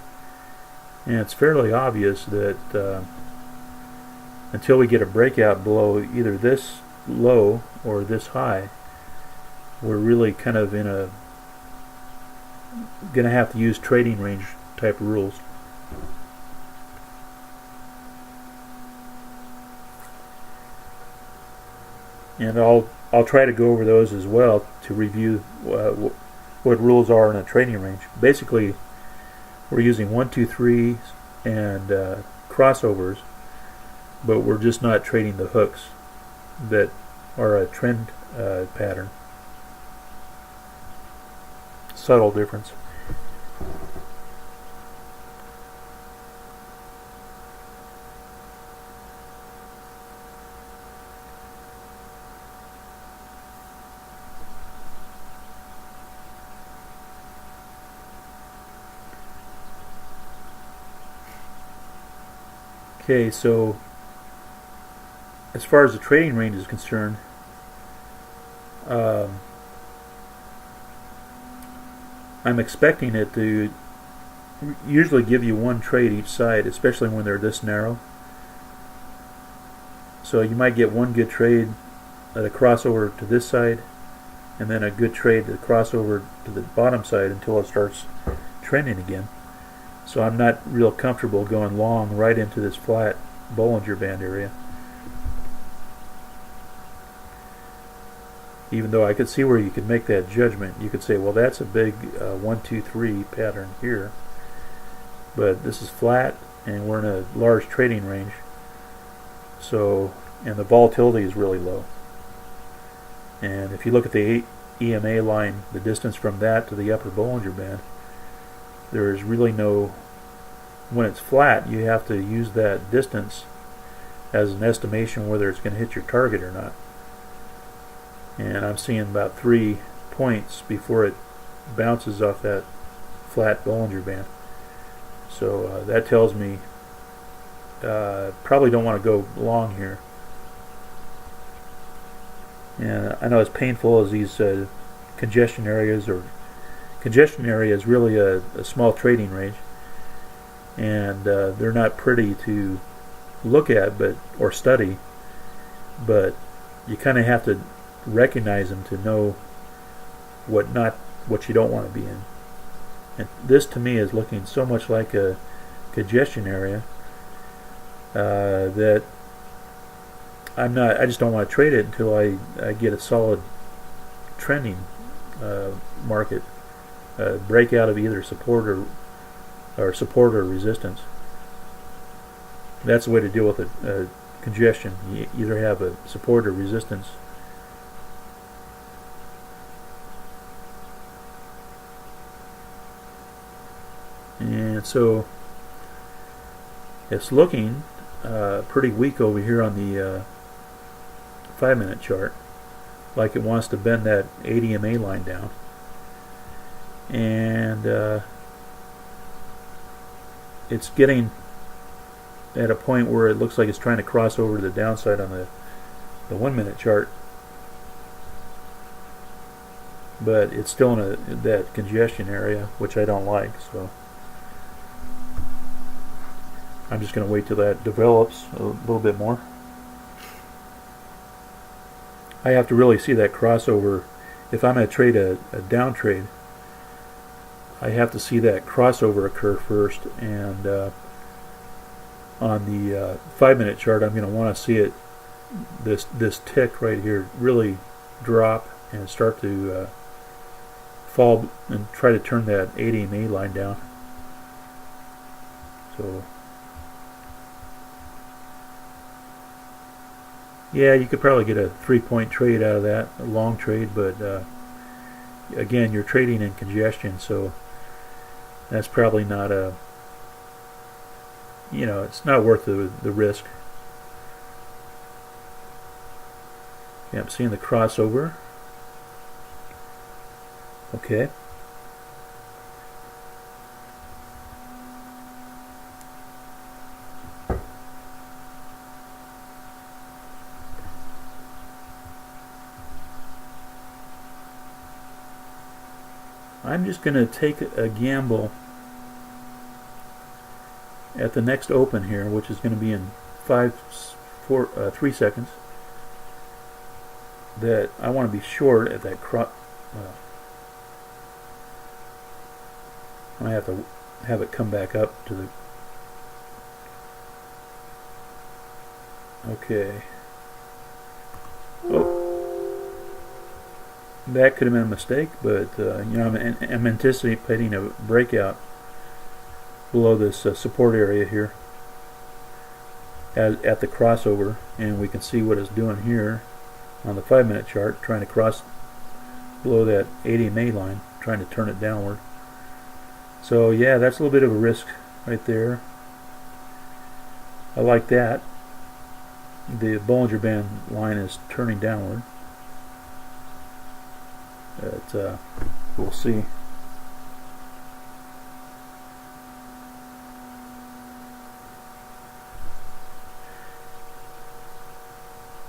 and it's fairly obvious that until we get a breakout below either this low or this high, we're really kind of gonna have to use trading range type rules. And I'll try to go over those as well to review what rules are in a trading range. Basically, we're using 1, 2, 3 and crossovers, but we're just not trading the hooks that are a trend pattern. Subtle difference. Okay, so as far as the trading range is concerned, I'm expecting it to usually give you one trade each side, especially when they're this narrow. So you might get one good trade at a crossover to this side, and then a good trade to crossover to the bottom side until it starts trending again. So I'm not real comfortable going long right into this flat Bollinger Band area. Even though I could see where you could make that judgment. You could say, well, that's a big 1, 2, 3 pattern here. But this is flat, and we're in a large trading range. So, and the volatility is really low. And if you look at the EMA line, the distance from that to the upper Bollinger Band, there is really no, when it's flat, you have to use that distance as an estimation whether it's going to hit your target or not. And I'm seeing about 3 points before it bounces off that flat Bollinger Band. So that tells me probably don't want to go long here. And I know as painful as these congestion areas, or congestion area is really a small trading range, and they're not pretty to look at or study, but you kind of have to recognize them to know what you don't want to be in. And this to me is looking so much like a congestion area that I just don't want to trade it until I get a solid trending market breakout of either support or resistance. That's the way to deal with a congestion. You either have a support or resistance. And so it's looking pretty weak over here on the 5-minute chart, like it wants to bend that ADMA line down. And it's getting at a point where it looks like it's trying to cross over to the downside on the 1-minute chart, but it's still in that congestion area, which I don't like. So I'm just going to wait till that develops a little bit more. I have to really see that crossover. If I'm going to trade a down trade, I have to see that crossover occur first, and on the 5-minute chart, I'm going to want to see it, this tick right here, really drop and start to fall and try to turn that ADMA line down. So yeah, you could probably get a 3-point trade out of that, a long trade, but again, you're trading in congestion, so that's probably not it's not worth the risk. Yeah, I'm seeing the crossover. Okay. I'm just going to take a gamble at the next open here, which is going to be in 3 seconds, that I want to be short at that I have to have it come back up to the... Okay. Oh. That could have been a mistake, but I'm anticipating a breakout below this support area here at the crossover, and we can see what it's doing here on the 5-minute chart, trying to cross below that ADMA line, trying to turn it downward. So yeah, that's a little bit of a risk right there. I like that. The Bollinger Band line is turning downward. But we'll see.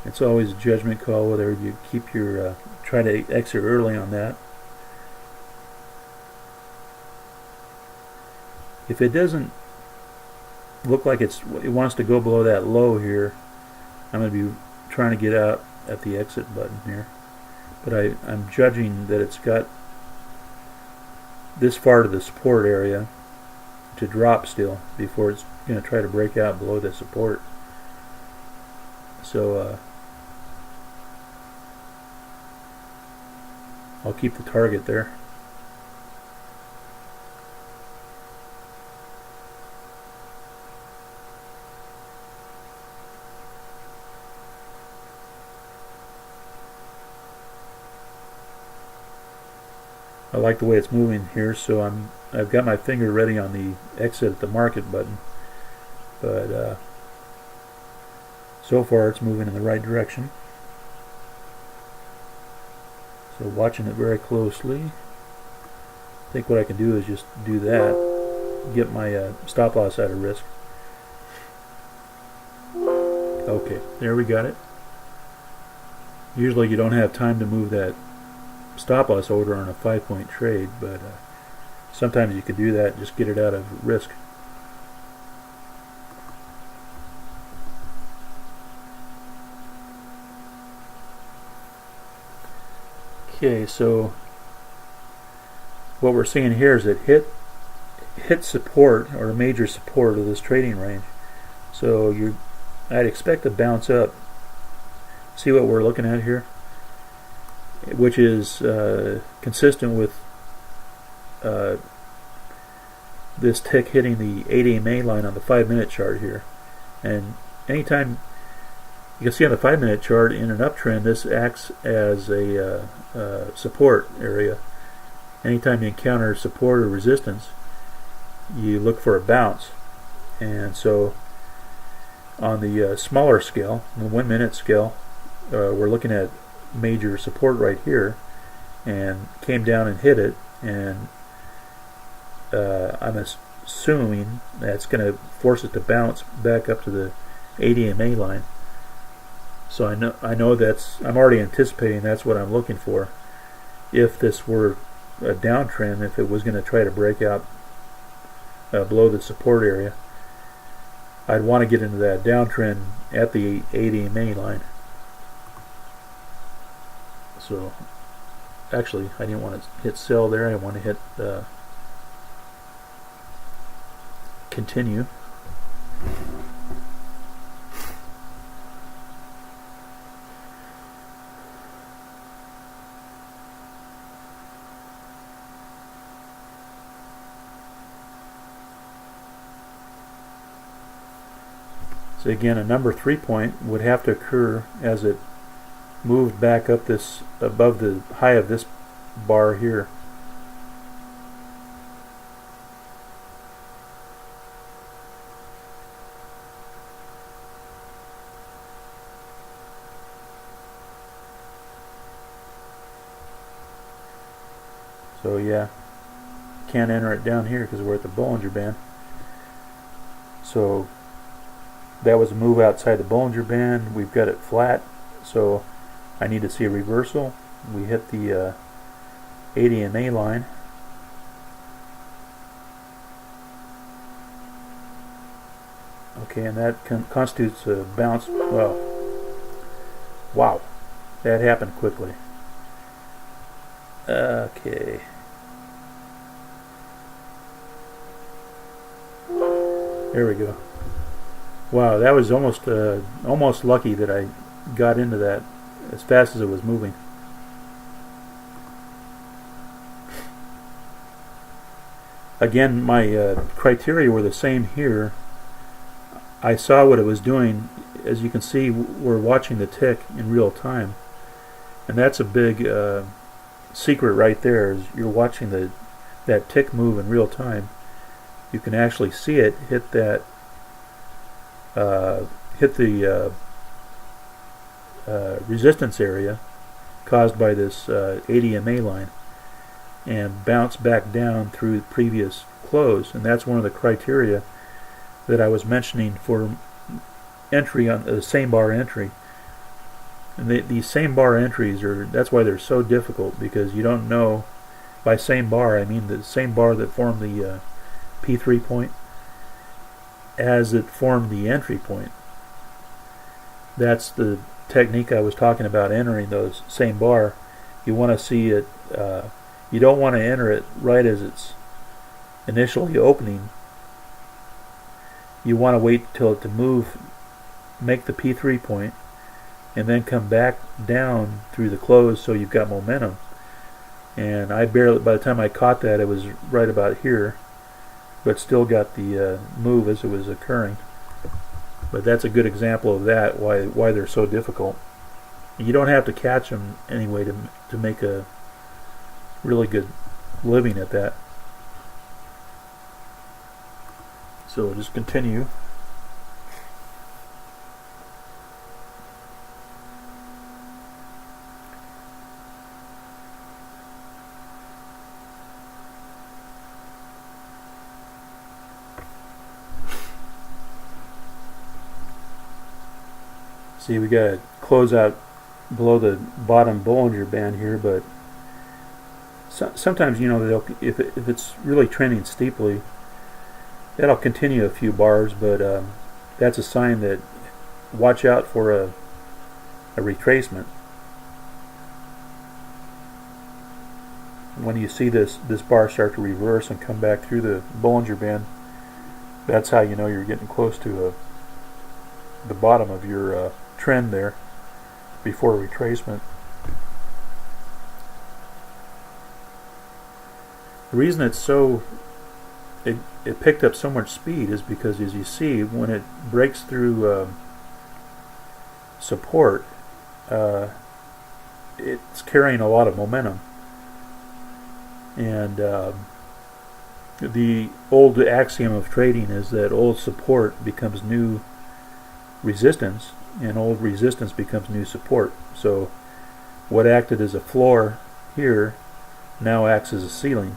It's always a judgment call whether you keep your try to exit early on that. If it doesn't look like it wants to go below that low here, I'm going to be trying to get out at the exit button here. But I'm judging that it's got this far to the support area to drop still before it's going to try to break out below the support. So I'll keep the target there. I like the way it's moving here, so I've got my finger ready on the exit at the market button, but so far it's moving in the right direction. So watching it very closely. I think what I can do is just do that, get my stop loss out of risk. Okay, there we got it. Usually you don't have time to move that stop loss order on a 5-point trade, but sometimes you can do that and just get it out of risk. Okay, so what we're seeing here is it hit hit support or major support of this trading range. So I'd expect to bounce up. See what we're looking at here, which is consistent with this tick hitting the 8 EMA line on the 5-minute chart here. And anytime you can see on the 5-minute chart in an uptrend, this acts as a support area. Anytime you encounter support or resistance, you look for a bounce. And so on the smaller scale, the 1-minute scale, we're looking at major support right here, and came down and hit it, and I'm assuming that's going to force it to bounce back up to the 8 EMA line. So I know I'm already anticipating that's what I'm looking for. If this were a downtrend, if it was going to try to break out below the support area, I'd want to get into that downtrend at the 8 EMA line. So actually, I didn't want to hit sell there. I want to hit continue. So again, a number 3 point would have to occur as it moved back up this above the high of this bar here. So yeah, can't enter it down here because we're at the Bollinger Band. So that was a move outside the Bollinger Band. We've got it flat, so I need to see a reversal. We hit the 8 EMA line. Okay, and that constitutes a bounce. Well, wow, that happened quickly. Okay. There we go. Wow, that was almost lucky that I got into that as fast as it was moving. Again, my criteria were the same here. I saw what it was doing. As you can see, we're watching the tick in real time, and that's a big secret right there. Is you're watching that tick move in real time. You can actually see it hit that. Hit the resistance area caused by this 8 EMA line and bounce back down through the previous close, and that's one of the criteria that I was mentioning for entry on the same bar entry. And these same bar entries that's why they're so difficult, because you don't know. By same bar, I mean the same bar that formed the P3 point as it formed the entry point. That's the technique I was talking about, entering those same bar. You want to see it, you don't want to enter it right as it's initially opening. You want to wait till it to move, make the P3 point, and then come back down through the close so you've got momentum. And by the time I caught that, it was right about here, but still got the move as it was occurring. But that's a good example of that, why they're so difficult. You don't have to catch them anyway to make a really good living at that. So we'll just continue. See, we got to close out below the bottom Bollinger Band here, but sometimes, if it's really trending steeply, that'll continue a few bars, but that's a sign that watch out for a retracement. when you see this bar start to reverse and come back through the Bollinger Band, that's how you know you're getting close to the bottom of your trend there before retracement. The reason it picked up so much speed is because, as you see, when it breaks through support, it's carrying a lot of momentum. And the old axiom of trading is that old support becomes new resistance, and old resistance becomes new support. So what acted as a floor here now acts as a ceiling.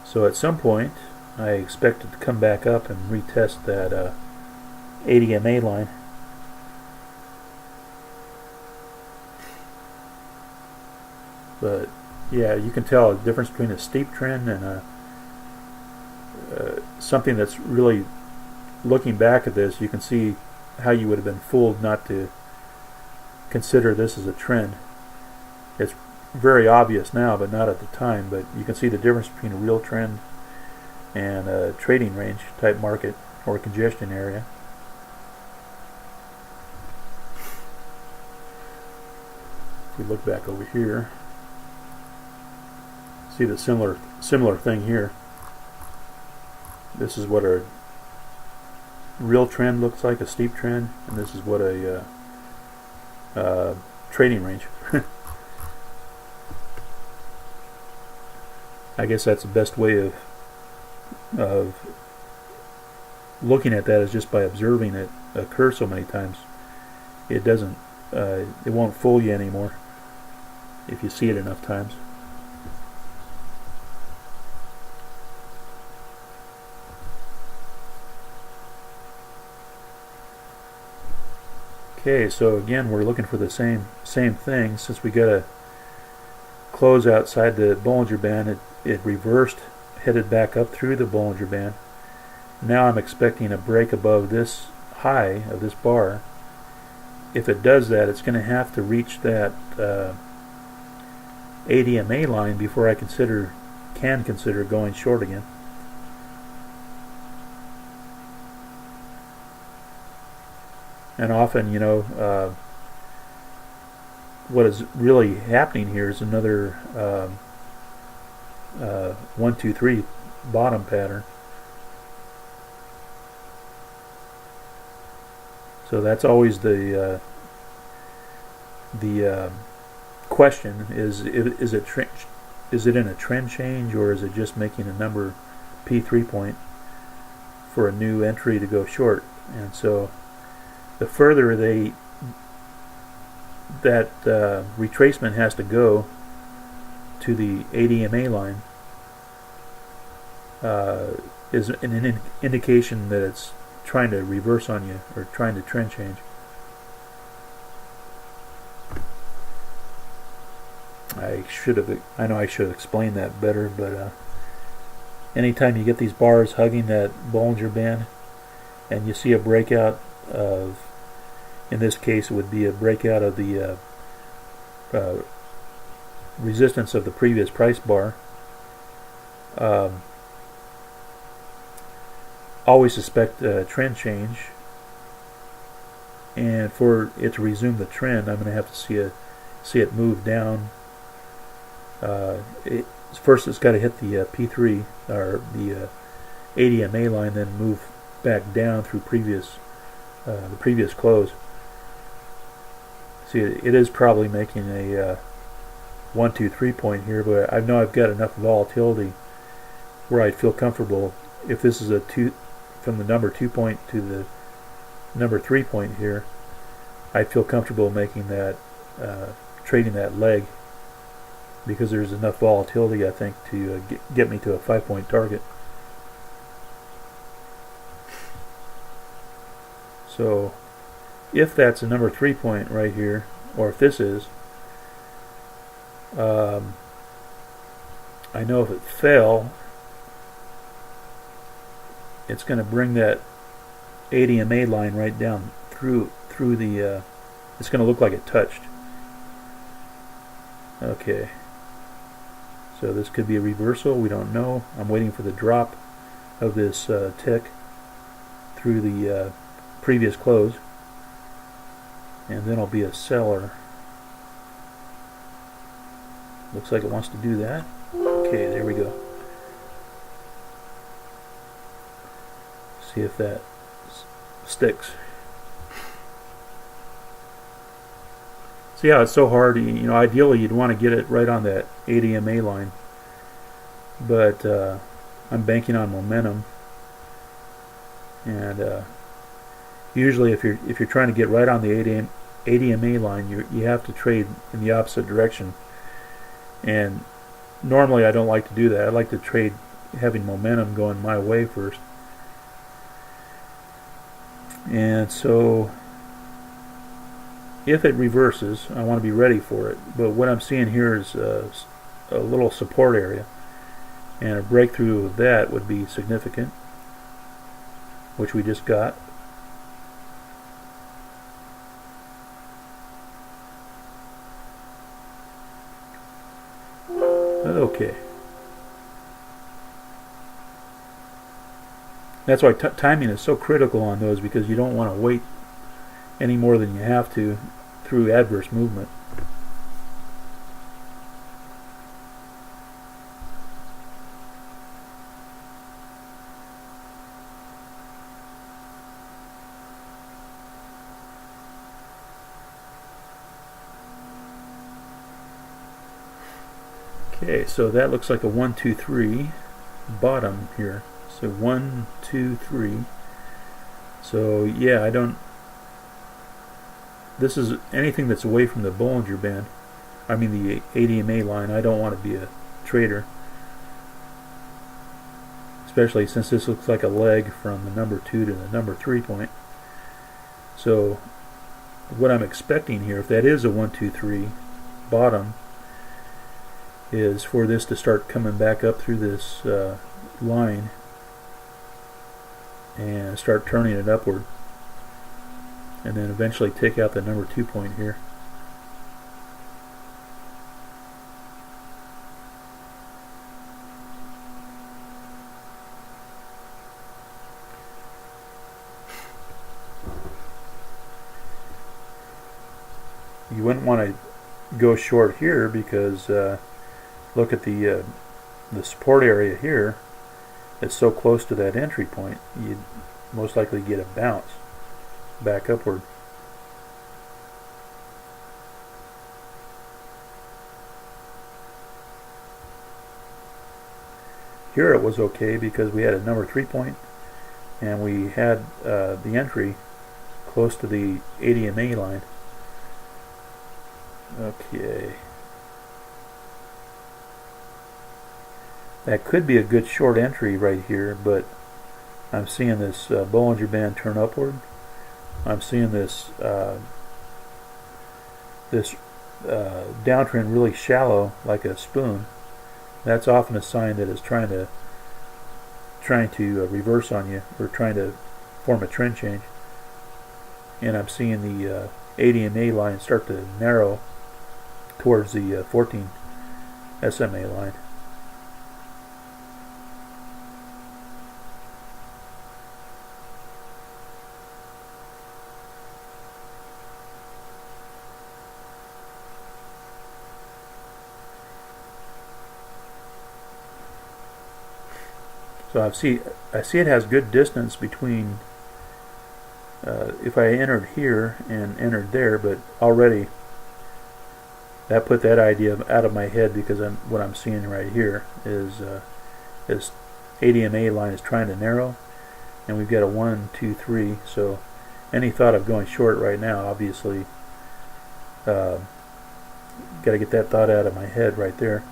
So at some point I expect it to come back up and retest that 80 MA line. But yeah, you can tell the difference between a steep trend and something that's really, looking back at this, you can see how you would have been fooled not to consider this as a trend. It's very obvious now, but not at the time. But you can see the difference between a real trend and a trading range type market or congestion area. If we look back over here, see the similar thing here. This is what a real trend looks like, a steep trend, and this is what a trading range. I guess that's the best way of looking at that, is just by observing it occur so many times. It doesn't, it won't fool you anymore if you see it enough times. Okay, so again we're looking for the same thing. Since we got a close outside the Bollinger Band, it reversed, headed back up through the Bollinger Band. Now I'm expecting a break above this high of this bar. If it does that, it's going to have to reach that 80 MA line before I can consider going short again. And often, what is really happening here is another 1, 2, 3 bottom pattern. So that's always the question: is it in a trend change, or is it just making a number P3 point for a new entry to go short? And so the further that retracement has to go to the 80 MA line is an indication that it's trying to reverse on you, or trying to trend change. I know I should have explained that better, but anytime you get these bars hugging that Bollinger Band and you see a breakout of, in this case it would be a breakout of the resistance of the previous price bar, always suspect a trend change, and for it to resume the trend I'm going to have to see it move down. First it's got to hit the P3 or the 80 MA line, then move back down through the previous close. See, it is probably making a 1, 2, 3 point here, but I know I've got enough volatility where I'd feel comfortable if this is a 2 from the number 2 point to the number 3 point here. I'd feel comfortable making that trading that leg, because there's enough volatility, I think, to get me to a 5-point target. So if that's a number 3 point right here, or if this is, I know if it fell, it's going to bring that 80 MA line right down through the it's going to look like it touched. Okay, so this could be a reversal, we don't know. I'm waiting for the drop of this tick through the previous close, and then I'll be a seller. Looks like it wants to do that. Okay, there we go. See if that sticks. See how it's so hard? You know, ideally you'd want to get it right on that 8 EMA line, but I'm banking on momentum, and usually if you're trying to get right on the 8 EMA line, you have to trade in the opposite direction. And normally I don't like to do that. I like to trade having momentum going my way first. And so if it reverses, I want to be ready for it. But what I'm seeing here is a little support area, and a breakthrough of that would be significant, which we just got. Okay. That's why timing is so critical on those, because you don't want to wait any more than you have to through adverse movement. Okay, so that looks like a 1, 2, 3 bottom here. So 1, 2, 3. So yeah, I don't. This is anything that's away from the Bollinger Band. I mean the 8 EMA line. I don't want to be a trader, especially since this looks like a leg from the number 2 to the number 3 point. So what I'm expecting here, if that is a 1, 2, 3 bottom, is for this to start coming back up through this line and start turning it upward, and then eventually take out the number 2 point here. You wouldn't want to go short here, because look at the support area here. It's so close to that entry point, you'd most likely get a bounce back upward. Here it was okay because we had a number 3 point, and we had the entry close to the 8 EMA line. Okay. That could be a good short entry right here, but I'm seeing this Bollinger Band turn upward. I'm seeing this downtrend really shallow, like a spoon. That's often a sign that it's trying to reverse on you, or trying to form a trend change. And I'm seeing the 8 EMA line start to narrow towards the 14 SMA line. So I see it has good distance between if I entered here and entered there, but already that put that idea out of my head, because what I'm seeing right here is this 8 EMA line is trying to narrow, and we've got a 1, 2, 3. So any thought of going short right now, obviously, got to get that thought out of my head right there.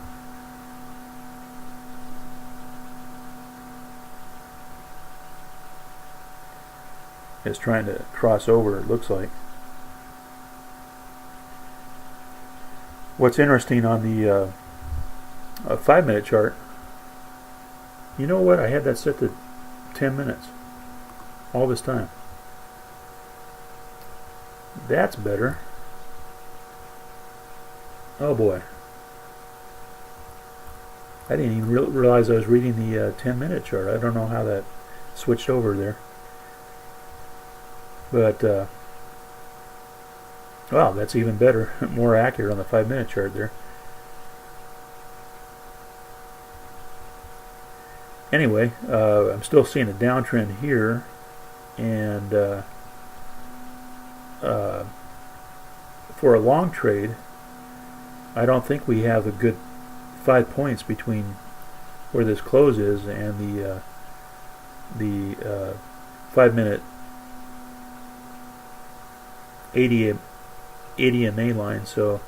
It's trying to cross over, it looks like. What's interesting on the 5-minute chart, you know what? I had that set to 10 minutes all this time. That's better. Oh boy. I didn't even realize I was reading the 10-minute chart. I don't know how that switched over there. But, wow, that's even better. More accurate on the 5-minute chart there. Anyway, I'm still seeing a downtrend here. And for a long trade, I don't think we have a good 5 points between where this close is and the 5-minute 80 MA line. So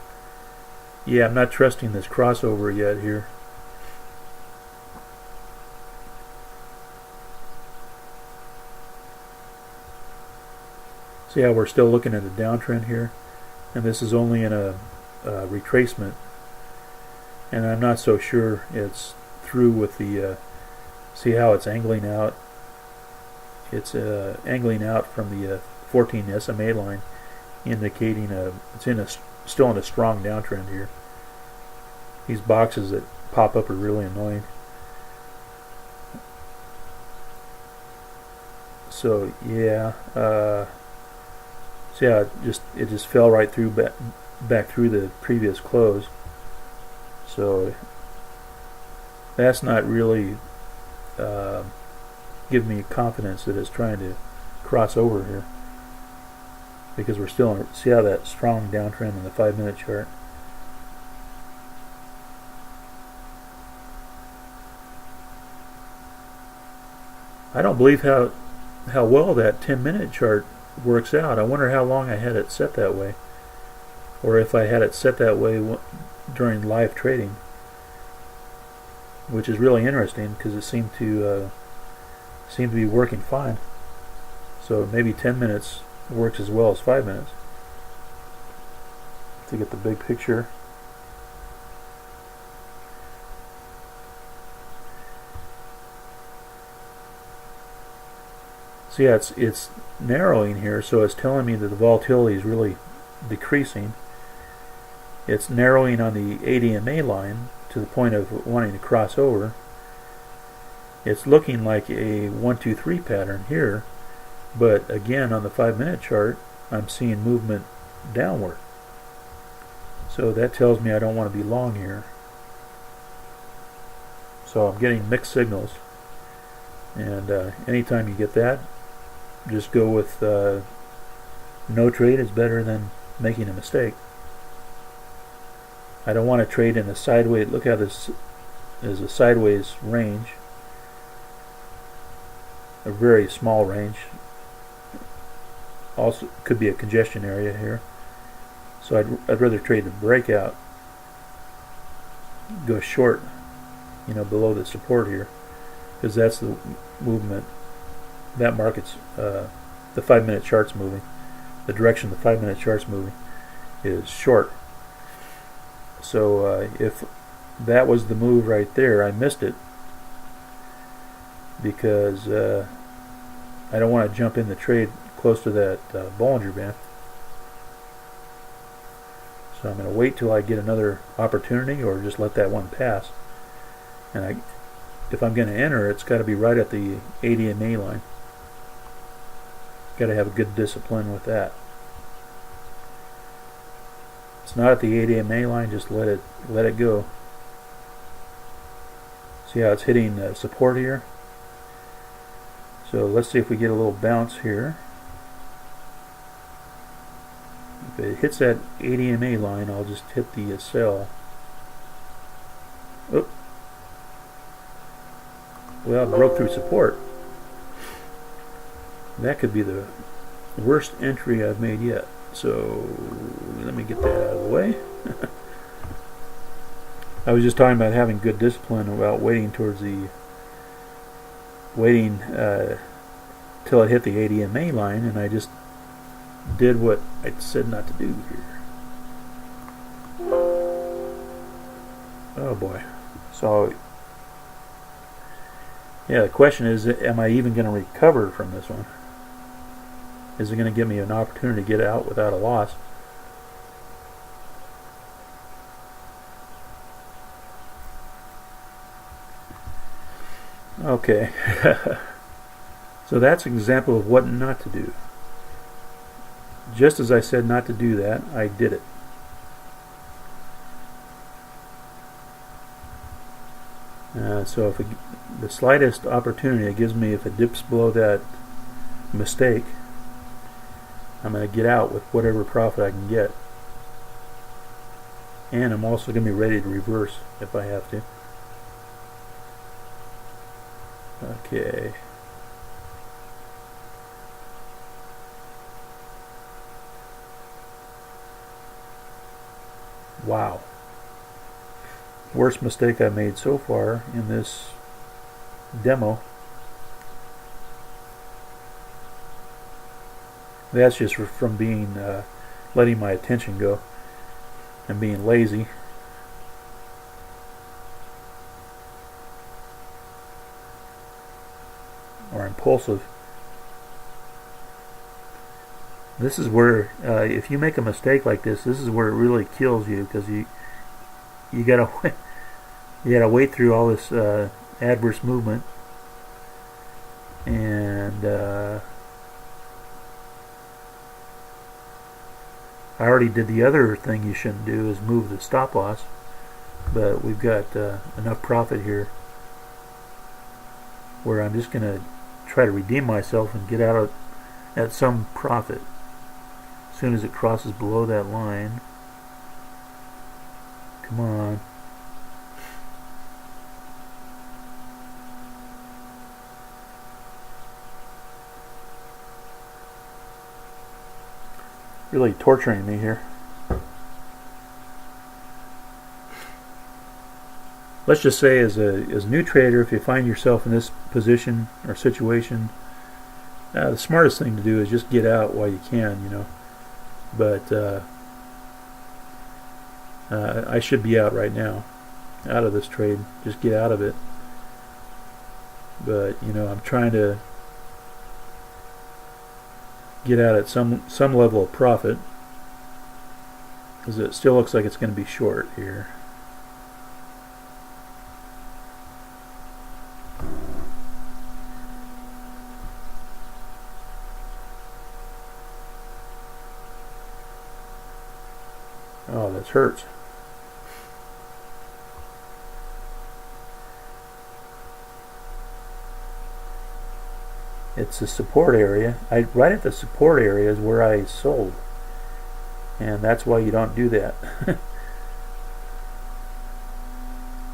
yeah, I'm not trusting this crossover yet here. So yeah, we're still looking at a downtrend here, and this is only in a retracement, and I'm not so sure it's through with the see how it's angling out. It's angling out from the 14 SMA line, indicating it's still in a strong downtrend here. These boxes that pop up are really annoying. So yeah, so yeah, it just fell right through back through the previous close. So that's not really giving me confidence that it's trying to cross over here, because we're still in, see how that strong downtrend in the 5-minute chart. I don't believe how well that 10-minute chart works out. I wonder how long I had it set that way, or if I had it set that way during live trading, which is really interesting because it seemed to be working fine. So maybe 10 minutes works as well as 5 minutes. To get the big picture. So yeah, it's narrowing here, so it's telling me that the volatility is really decreasing. It's narrowing on the 80 MA line to the point of wanting to cross over. It's looking like a 1-2-3 pattern here, but again on the 5-minute chart I'm seeing movement downward. So that tells me I don't want to be long here. So I'm getting mixed signals, and anytime you get that, just go with no trade is better than making a mistake. I don't want to trade in a sideways. Look how this is a sideways range, a very small range. Also could be a congestion area here. So I'd rather trade the breakout, go short, below the support here, because that's the movement. That market's the 5-minute chart's moving. The direction the 5-minute chart's moving is short. So if that was the move right there, I missed it because I don't want to jump in the trade close to that Bollinger Band. So I'm going to wait till I get another opportunity, or just let that one pass. And if I'm going to enter, it's got to be right at the 80 MA line. Got to have a good discipline with that. It's not at the 80 MA line, just let it go. See how it's hitting support here? So let's see if we get a little bounce here. If it hits that 80 MA line, I'll just hit the sell. Oop. Well, it broke through support. That could be the worst entry I've made yet. So let me get that out of the way. I was just talking about having good discipline, about waiting till it hit the 80 MA line, and I just did what I said not to do here. Oh boy. So yeah, the question is, am I even going to recover from this one? Is it going to give me an opportunity to get out without a loss? Okay. So that's an example of what not to do. Just as I said not to do that, I did it. So if the slightest opportunity it gives me, if it dips below that mistake, I'm going to get out with whatever profit I can get. And I'm also going to be ready to reverse if I have to. Okay. Wow. Worst mistake I made so far in this demo. That's just from being letting my attention go and being lazy. Or impulsive. This is where if you make a mistake like this is where it really kills you, because you gotta you gotta wait through all this adverse movement, and I already did the other thing you shouldn't do, is move the stop loss, but we've got enough profit here where I'm just gonna try to redeem myself and get out at some profit as soon as it crosses below that line. Come on. Really torturing me here. Let's just say as a new trader, if you find yourself in this position or situation, the smartest thing to do is just get out while you can, you know. But I should be out right now, out of this trade. Just get out of it. But you know, I'm trying to get out at some level of profit, because it still looks like it's going to be short here. Oh, that hurts. It's a support area. Right at the support area is where I sold, and that's why you don't do that.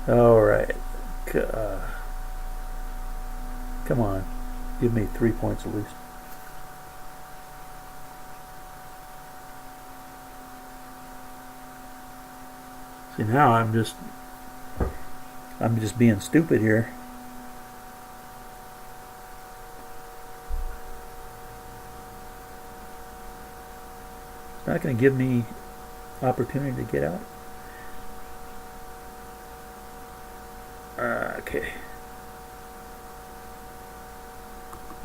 All right, come on, give me 3 points at least. See, now I'm just being stupid here. It's not going to give me opportunity to get out. Okay.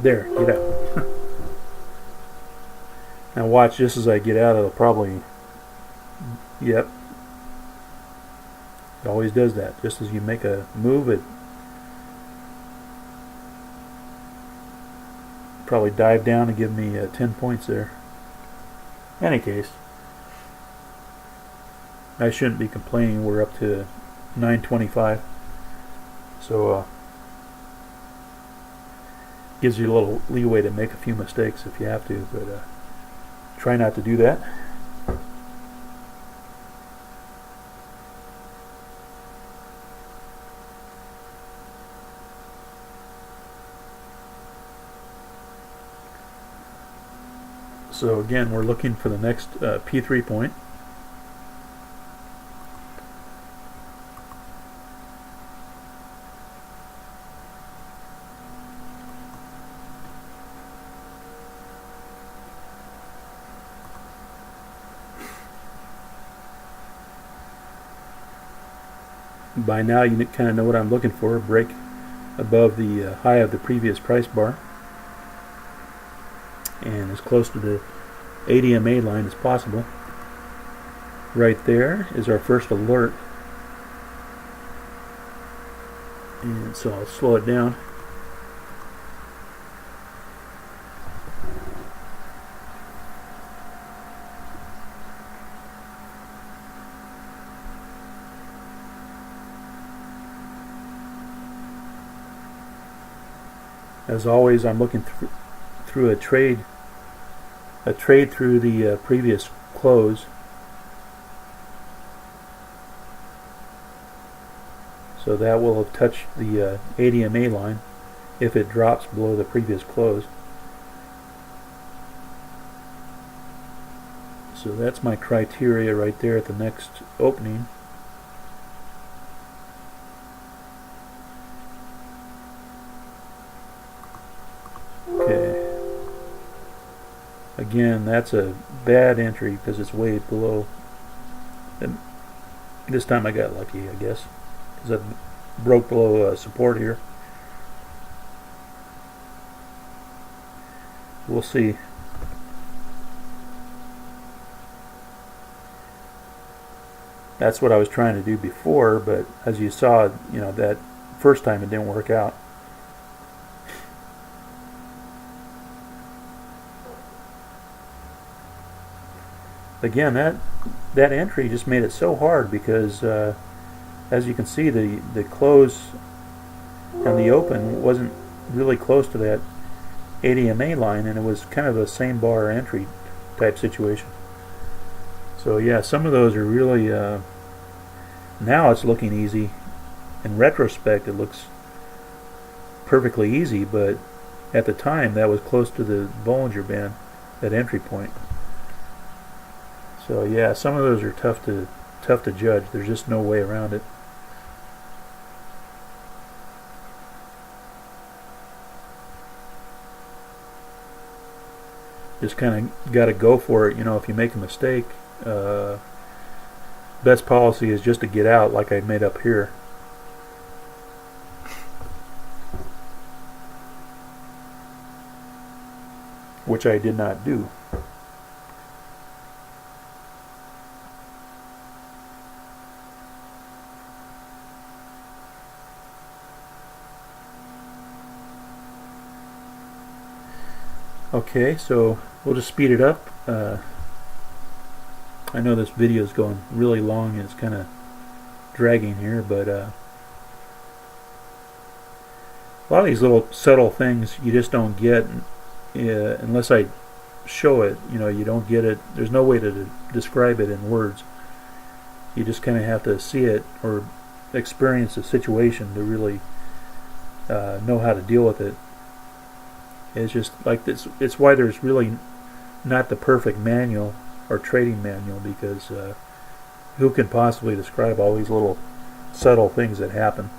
There, get out. Now watch, just as I get out, it'll probably... Yep. It always does that. Just as you make a move, it probably dive down and give me 10 points there. In any case, I shouldn't be complaining. We're up to 925. So gives you a little leeway to make a few mistakes if you have to, but try not to do that. So again, we're looking for the next P3 point. By now you kind of know what I'm looking for, a break above the high of the previous price bar, and as close to the ADMA line as possible. Right there is our first alert, and so I'll slow it down. As always, I'm looking through a trade through the previous close. So that will have touched the ADMA line if it drops below the previous close. So that's my criteria right there at the next opening. Okay. Again, that's a bad entry because it's way below. And this time I got lucky, I guess, because I broke below support here. We'll see. That's what I was trying to do before, but as you saw, that first time it didn't work out. Again, that entry just made it so hard because as you can see, the close and the open wasn't really close to that ADMA line, and it was kind of a same bar entry type situation. So yeah, some of those are really now it's looking easy. In retrospect, it looks perfectly easy, but at the time that was close to the Bollinger Band, that entry point. So yeah, some of those are tough to judge. There's just no way around it. Just kind of got to go for it. If you make a mistake, best policy is just to get out, like I made up here. Which I did not do. Okay, so we'll just speed it up. I know this video is going really long and it's kind of dragging here, but a lot of these little subtle things you just don't get unless I show it. You don't get it. There's no way to describe it in words. You just kind of have to see it or experience the situation to really know how to deal with it. It's just like this. It's why there's really not the perfect manual or trading manual, because who can possibly describe all these little subtle things that happen?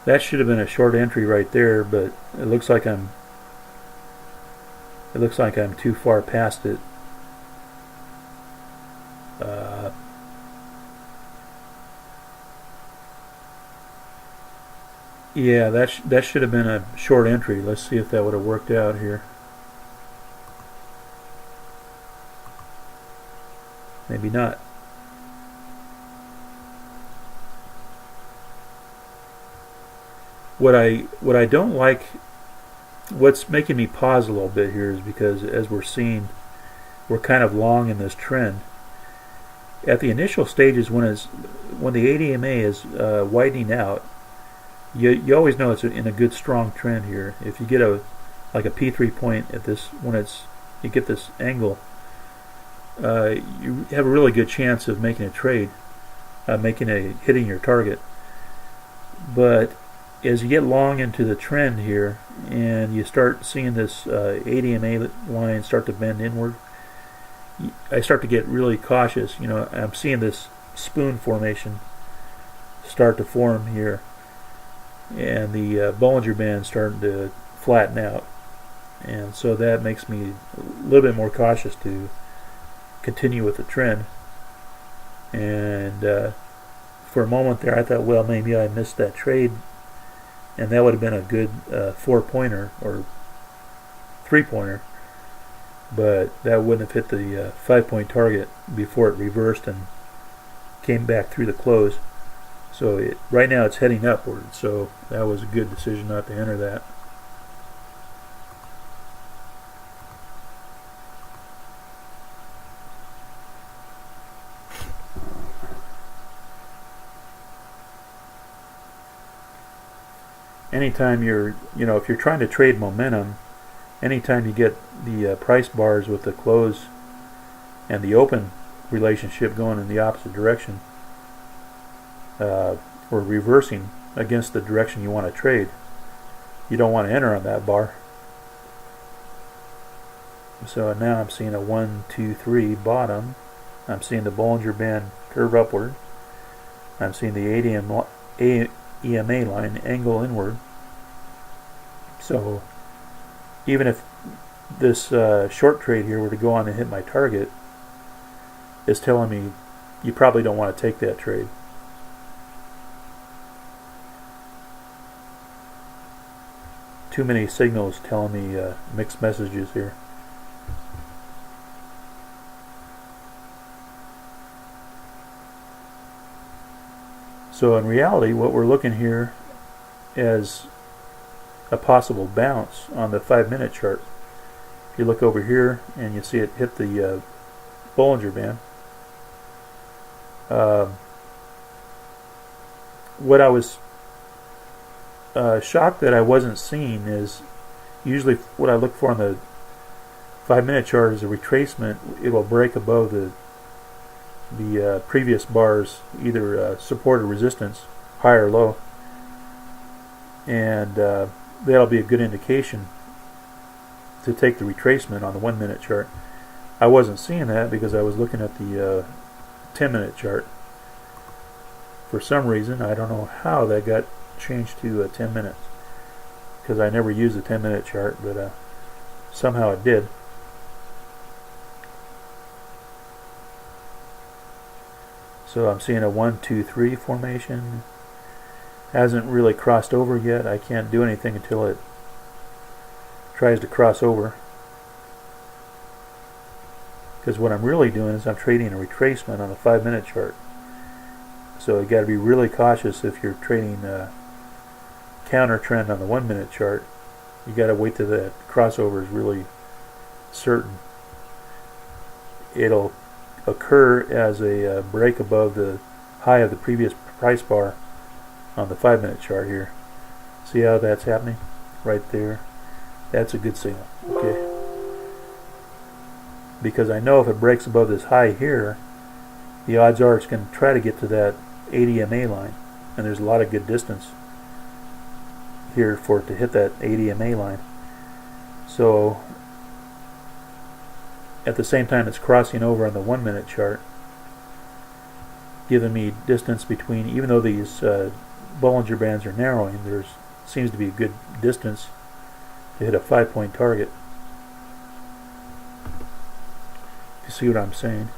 That should have been a short entry right there, but it looks like I'm too far past it. Yeah, that should have been a short entry. Let's see if that would have worked out here. Maybe not. What I don't like, what's making me pause a little bit here, is because as we're seeing, we're kind of long in this trend. At the initial stages, when the ADMA is widening out, you always know it's in a good strong trend here. If you get like a P3 point at this, when you get this angle, you have a really good chance of making a trade, hitting your target. But as you get long into the trend here and you start seeing this ADMA line start to bend inward, I start to get really cautious. I'm seeing this spoon formation start to form here, and the Bollinger Band starting to flatten out, and so that makes me a little bit more cautious to continue with the trend. And for a moment there I thought, well, maybe I missed that trade, and that would have been a good 4-pointer or 3-pointer. but that wouldn't have hit the 5-point target before it reversed and came back through the close. So right now it's heading upward, so that was a good decision not to enter that. Anytime if you're trying to trade momentum, anytime you get the price bars with the close and the open relationship going in the opposite direction, or reversing against the direction you want to trade, you don't want to enter on that bar. So now I'm seeing a 1, 2, 3 bottom. I'm seeing the Bollinger Band curve upward. I'm seeing the EMA line angle inward. So even if this short trade here were to go on and hit my target, it's telling me you probably don't want to take that trade. Too many signals telling me mixed messages here. So in reality, what we're looking here is a possible bounce on the 5-minute chart. If you look over here and you see it hit the Bollinger Band, what I was shocked that I wasn't seeing is usually what I look for on the 5-minute chart is a retracement. It will break above the previous bars, either support or resistance, high or low, and that'll be a good indication to take the retracement on the 1-minute chart. I wasn't seeing that because I was looking at the 10-minute chart. For some reason, I don't know how that got changed to 10 minutes, because I never used the 10-minute chart, but somehow it did. So I'm seeing a 1, 2, 3 formation. Hasn't really crossed over yet. I can't do anything until it tries to cross over, because what I'm really doing is I'm trading a retracement on the 5-minute chart. So you got to be really cautious if you're trading counter trend on the 1-minute chart. You got to wait till that crossover is really certain. It'll occur as a break above the high of the previous price bar on the 5-minute chart here. See how that's happening? Right there. That's a good signal. Okay. Because I know if it breaks above this high here, the odds are it's going to try to get to that 80 MA line. And there's a lot of good distance here for it to hit that 80 MA line. So at the same time it's crossing over on the 1-minute chart, giving me distance between, even though these Bollinger Bands are narrowing, there seems to be a good distance to hit a 5-point target. You see what I'm saying?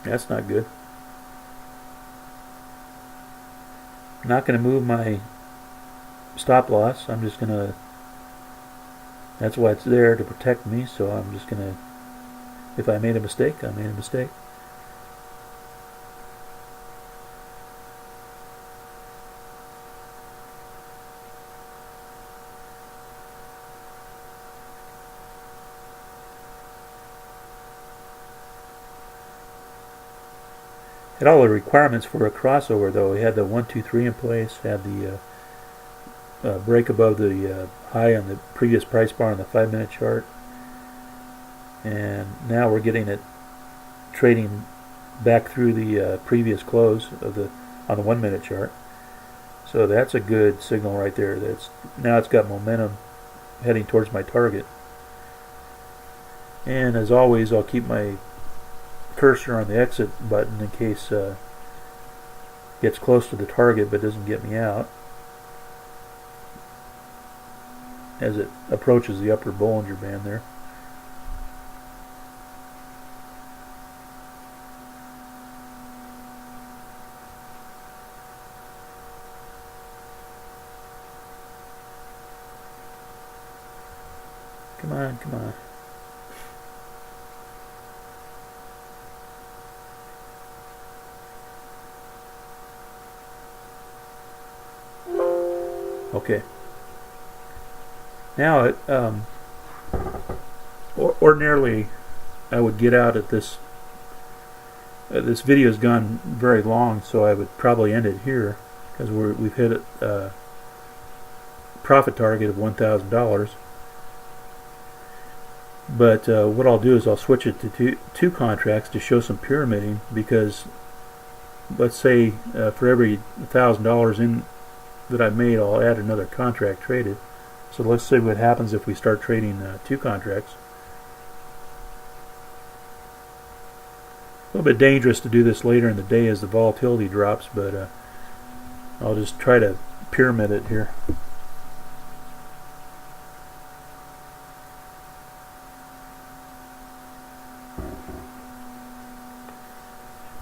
That's not good. I'm not going to move my stop loss. I'm just going to, that's why it's there, to protect me. So I'm just going to, if I made a mistake, I made a mistake. Had all the requirements for a crossover, though. We had the 1, 2, 3 in place, had the break above the high on the previous price bar on the 5-minute chart, and now we're getting it trading back through the previous close of the on the 1-minute chart. So that's a good signal right there. That's now it's got momentum heading towards my target. And as always, I'll keep my cursor on the exit button in case gets close to the target but doesn't get me out as it approaches the upper Bollinger Band there. Come on, come on. Okay. Now, ordinarily, I would get out at this. This video has gone very long, so I would probably end it here because we've hit a profit target of $1,000. But what I'll do is I'll switch it to two contracts to show some pyramiding, because let's say for every $1,000 in that I made, I'll add another contract traded. So let's see what happens if we start trading two contracts. A little bit dangerous to do this later in the day as the volatility drops, but I'll just try to pyramid it here.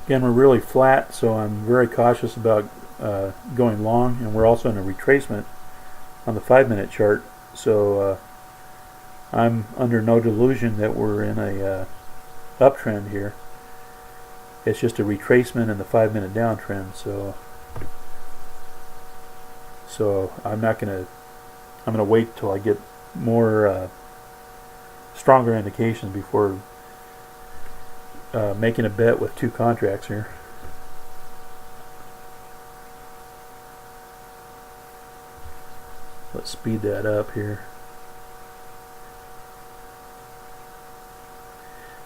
Again, we're really flat, so I'm very cautious about going long, and we're also in a retracement on the 5-minute chart, so I'm under no delusion that we're in a uptrend here. It's just a retracement in the 5-minute downtrend, so I'm gonna wait till I get more stronger indications before making a bet with two contracts here. Let's speed that up here.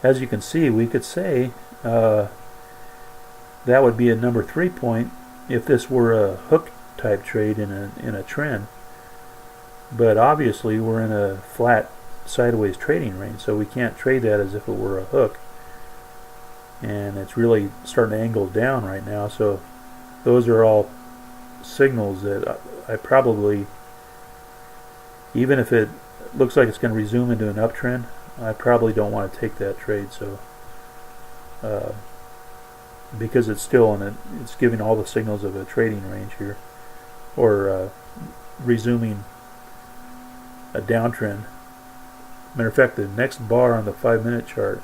As you can see, we could say that would be a number 3 point if this were a hook type trade in a trend. But obviously we're in a flat sideways trading range, so we can't trade that as if it were a hook. And it's really starting to angle down right now, so those are all signals that I probably, even if it looks like it's going to resume into an uptrend, I probably don't want to take that trade. So because it's still it's giving all the signals of a trading range here, or resuming a downtrend. Matter of fact, the next bar on the 5-minute chart,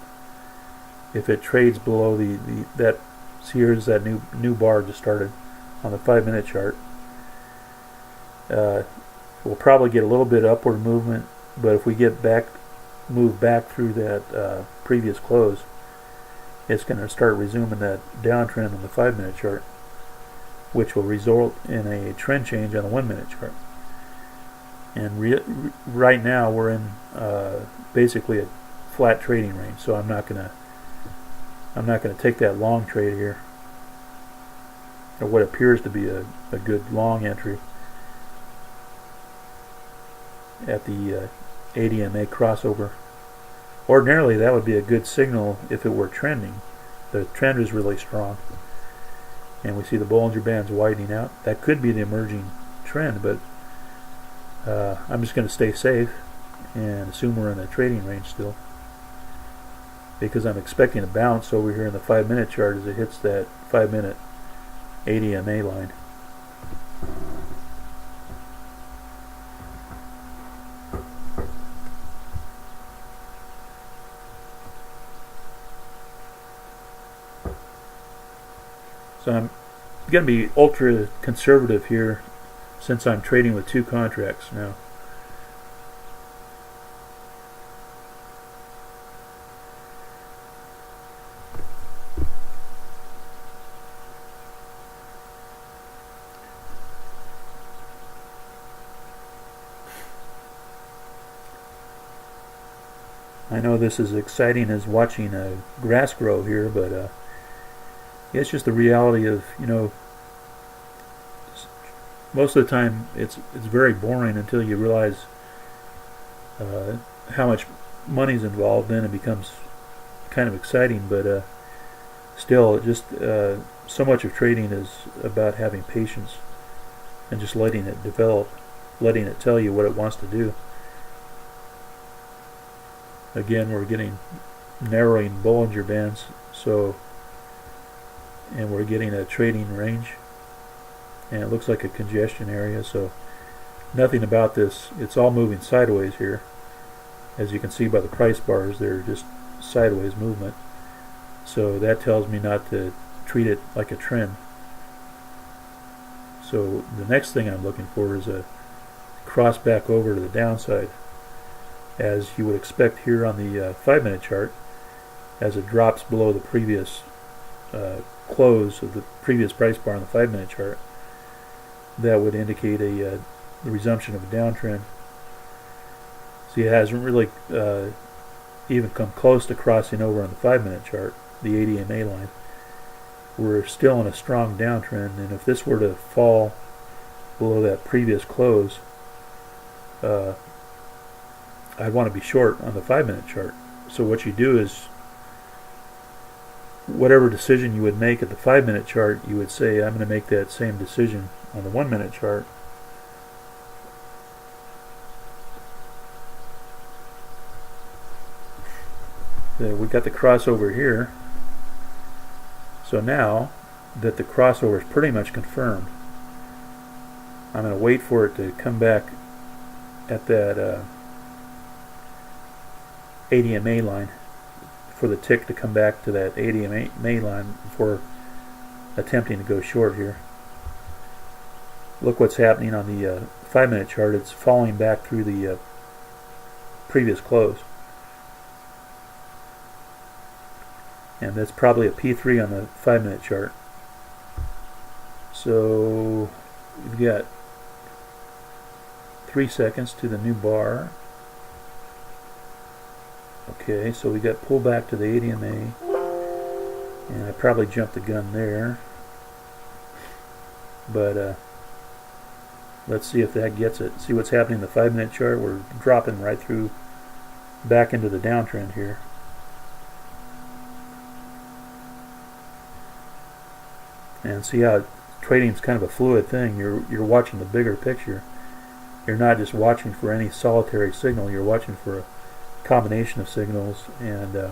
if it trades below that, see, here's that new bar just started on the 5-minute chart. We'll probably get a little bit upward movement, but if we move back through that previous close, it's going to start resuming that downtrend on the 5-minute chart, which will result in a trend change on the 1-minute chart. And right now we're in basically a flat trading range, so I'm not going to take that long trade here, or what appears to be a good long entry at the ADMA crossover. Ordinarily that would be a good signal if it were trending. The trend is really strong, and we see the Bollinger Bands widening out. That could be the emerging trend, but I'm just going to stay safe and assume we're in a trading range still, because I'm expecting a bounce over here in the 5-minute chart as it hits that 5-minute ADMA line. So I'm going to be ultra conservative here since I'm trading with two contracts now. I know this is exciting as watching grass grow here, but it's just the reality of, most of the time it's very boring until you realize how much money's involved. Then it becomes kind of exciting, but still, just so much of trading is about having patience and just letting it develop, letting it tell you what it wants to do. Again, we're getting narrowing Bollinger Bands, and we're getting a trading range, and it looks like a congestion area, so nothing about this, it's all moving sideways here. As you can see by the price bars, they're just sideways movement. So that tells me not to treat it like a trend. So the next thing I'm looking for is a cross back over to the downside, as you would expect here on the 5-minute chart, as it drops below the previous close of the previous price bar on the 5-minute chart. That would indicate the resumption of a downtrend. See, it hasn't really even come close to crossing over on the 5-minute chart, the 80 MA line. We're still in a strong downtrend, and if this were to fall below that previous close, I'd want to be short on the 5-minute chart. So what you do is, whatever decision you would make at the 5-minute chart, you would say, I'm going to make that same decision on the 1-minute chart. So we got the crossover here. So now that the crossover is pretty much confirmed, I'm going to wait for it to come back at that 80 MA line, for the tick to come back to that 80 MA line before attempting to go short here. Look what's happening on the 5-minute chart. It's falling back through the previous close. And that's probably a P3 on the 5-minute chart. So we've got 3 seconds to the new bar. Okay, so we got pullback to the 80 MA, and I probably jumped the gun there, but let's see if that gets it. See what's happening in the 5-minute chart. We're dropping right through back into the downtrend here. And see how trading is kind of a fluid thing. You're watching the bigger picture. You're not just watching for any solitary signal. You're watching for a combination of signals, and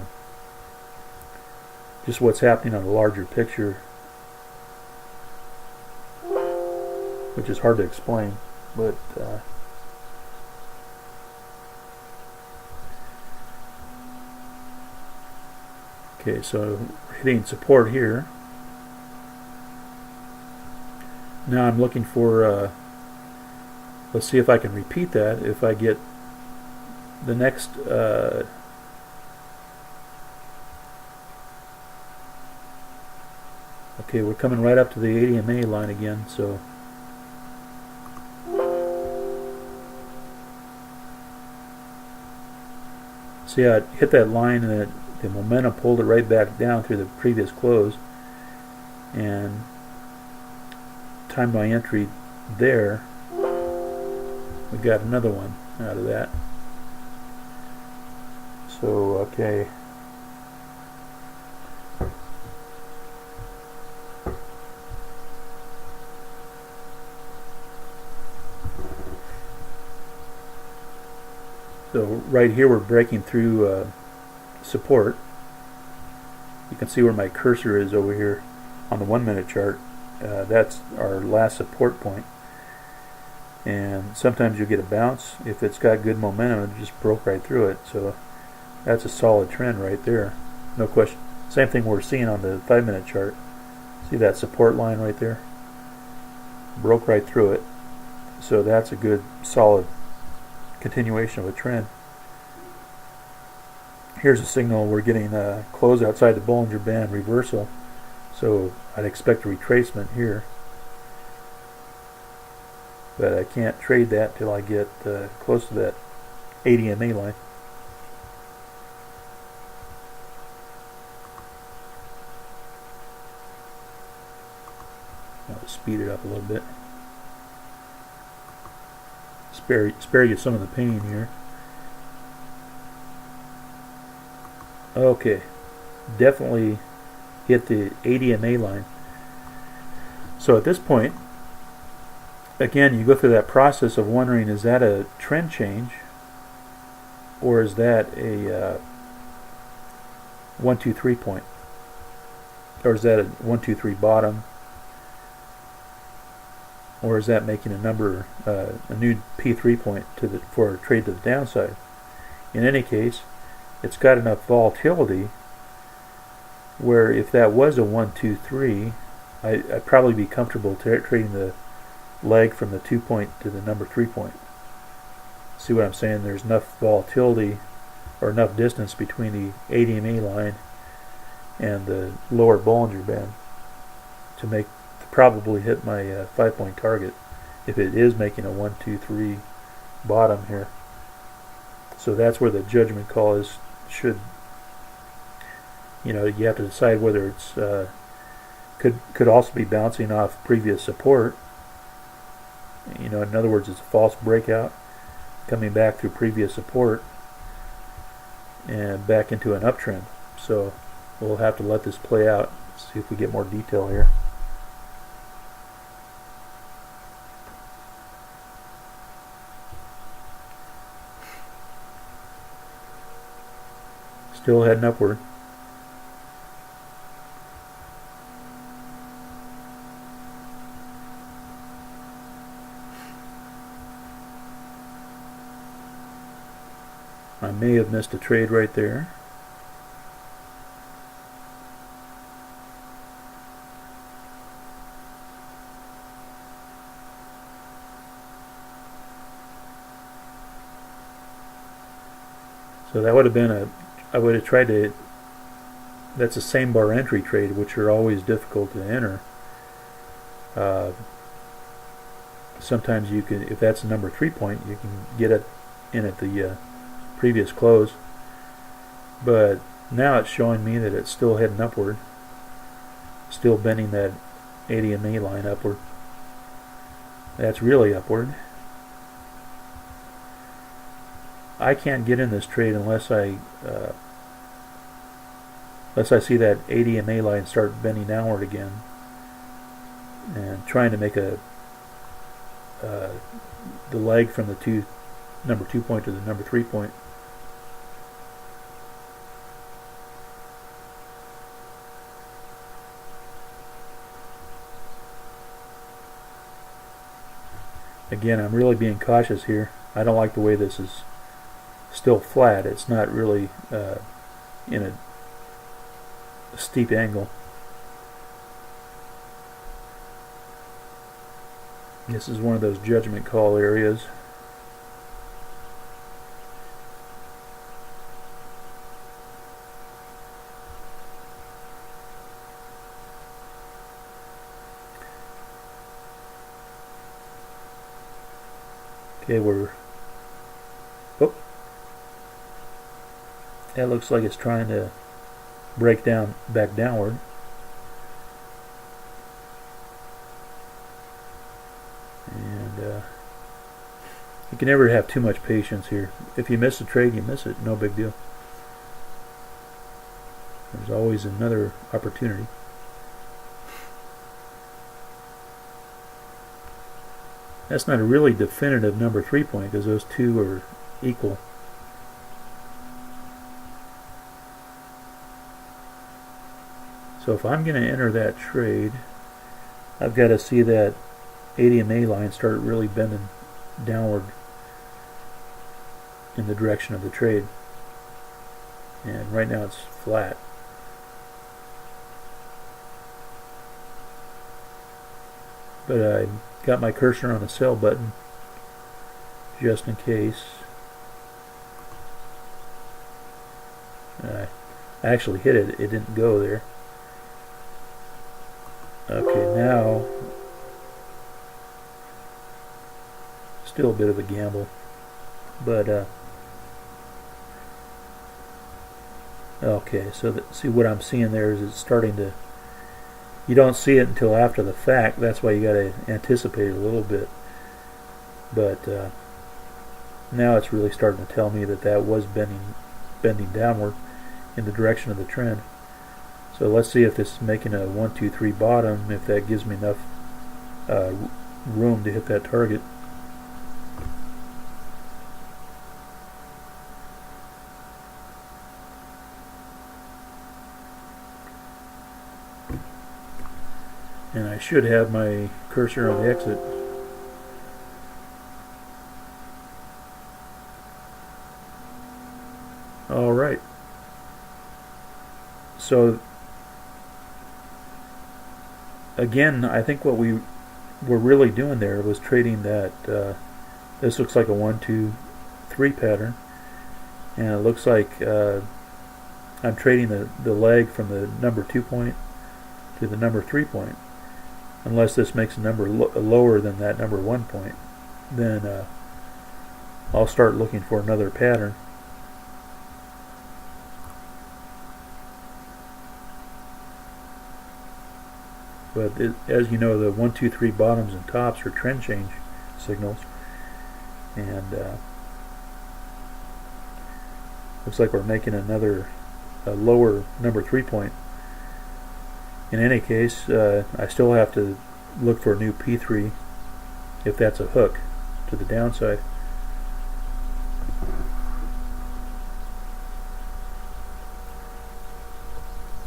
just what's happening on the larger picture, which is hard to explain, but okay, so hitting support here. Now I'm looking for let's see if I can repeat that. If I get the next okay, we're coming right up to the 80 MA line again, so see how it hit that line, and the momentum pulled it right back down through the previous close, and timed my entry there. We got another one out of that. So okay, so right here we're breaking through support. You can see where my cursor is over here on the 1-minute chart. That's our last support point, and sometimes you get a bounce. If it's got good momentum, it just broke right through it. So that's a solid trend right there, no question. Same thing we're seeing on the 5-minute chart. See that support line right there? Broke right through it. So that's a good solid continuation of a trend. Here's a signal we're getting a close outside the Bollinger Band reversal. So I'd expect a retracement here. But I can't trade that till I get close to that 80 MA line. I'll speed it up a little bit. Spare you some of the pain here. Okay, definitely hit the 80 MA line. So at this point, again, you go through that process of wondering, is that a trend change, or is that a 1, 2, 3 point, or is that a 1, 2, 3 bottom, or is that making a number, a new P3 point for a trade to the downside? In any case, it's got enough volatility where if that was a 1, 2, 3, I'd probably be comfortable trading the leg from the 2 point to the number 3 point. See what I'm saying? There's enough volatility or enough distance between the 80 MA line and the lower Bollinger Band to probably hit my 5-point target if it is making a 1, 2, 3 bottom here. So that's where the judgment call should, you have to decide whether it's could also be bouncing off previous support. In other words, it's a false breakout coming back through previous support and back into an uptrend. So we'll have to let this play out, see if we get more detail here. Still heading upward. I may have missed a trade right there. So that would have been I would have tried to, that's a same bar entry trade, which are always difficult to enter. Sometimes you can, if that's a number 3 point, you can get it in at the previous close. But now it's showing me that it's still heading upward, still bending that 80 MA line upward. That's really upward. I can't get in this trade unless I see that 80 MA line start bending downward again, and trying to make the leg from the number 2 point to the number 3 point. Again, I'm really being cautious here. I don't like the way this is still flat. It's not really in a steep angle. This is one of those judgment call areas. Okay, that looks like it's trying to break down back downward. And you can never have too much patience here. If you miss a trade, you miss it. No big deal. There's always another opportunity. That's not a really definitive number 3 point because those two are equal. So if I'm going to enter that trade, I've got to see that 80 MA line start really bending downward in the direction of the trade. And right now it's flat. But I got my cursor on the sell button just in case. I actually hit it. It didn't go there. Okay, now still a bit of a gamble, but okay, so see what I'm seeing there is it's starting to, you don't see it until after the fact. That's why you got to anticipate it a little bit. But now it's really starting to tell me that was bending downward in the direction of the trend. So let's see if this is making a 1, 2, 3 bottom, if that gives me enough room to hit that target. And I should have my cursor on the exit. All right. So again, I think what we were really doing there was trading that. This looks like a 1, 2, 3 pattern, and it looks like I'm trading the leg from the number 2 point to the number 3 point. Unless this makes a number lower than that number 1 point, then I'll start looking for another pattern. But as you know, the 1, 2, 3 bottoms and tops are trend change signals, and looks like we're making a lower number 3 point. In any case, I still have to look for a new P3 if that's a hook to the downside.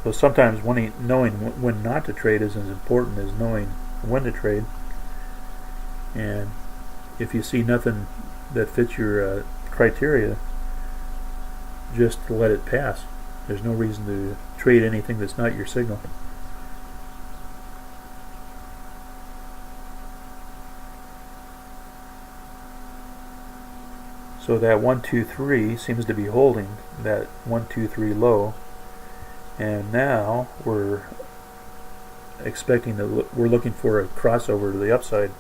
So sometimes knowing when not to trade is as important as knowing when to trade. And if you see nothing that fits your criteria, just let it pass. There's no reason to trade anything that's not your signal. So that 1, 2, 3 seems to be holding that 1, 2, 3 low, and now we're expecting we're looking for a crossover to the upside.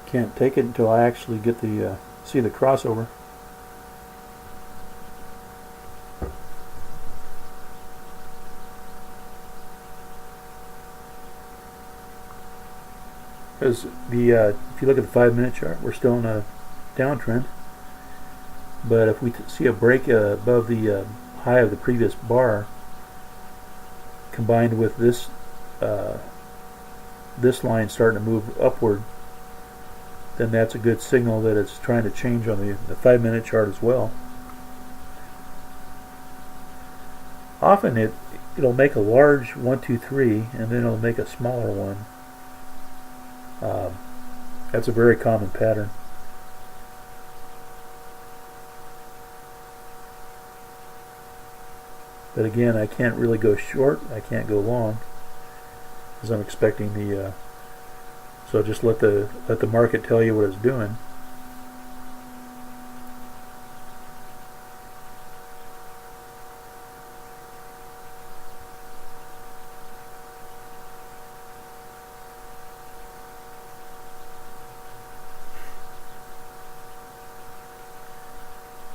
Can't take it until I actually get see the crossover. Because if you look at the 5-minute chart, we're still in a downtrend. But if we see a break above the high of the previous bar, combined with this line starting to move upward, then that's a good signal that it's trying to change on the 5-minute chart as well. Often it'll make a large 1, 2, 3, and then it'll make a smaller one. That's a very common pattern. But again, I can't really go short, I can't go long, because I'm expecting so just let the market tell you what it's doing.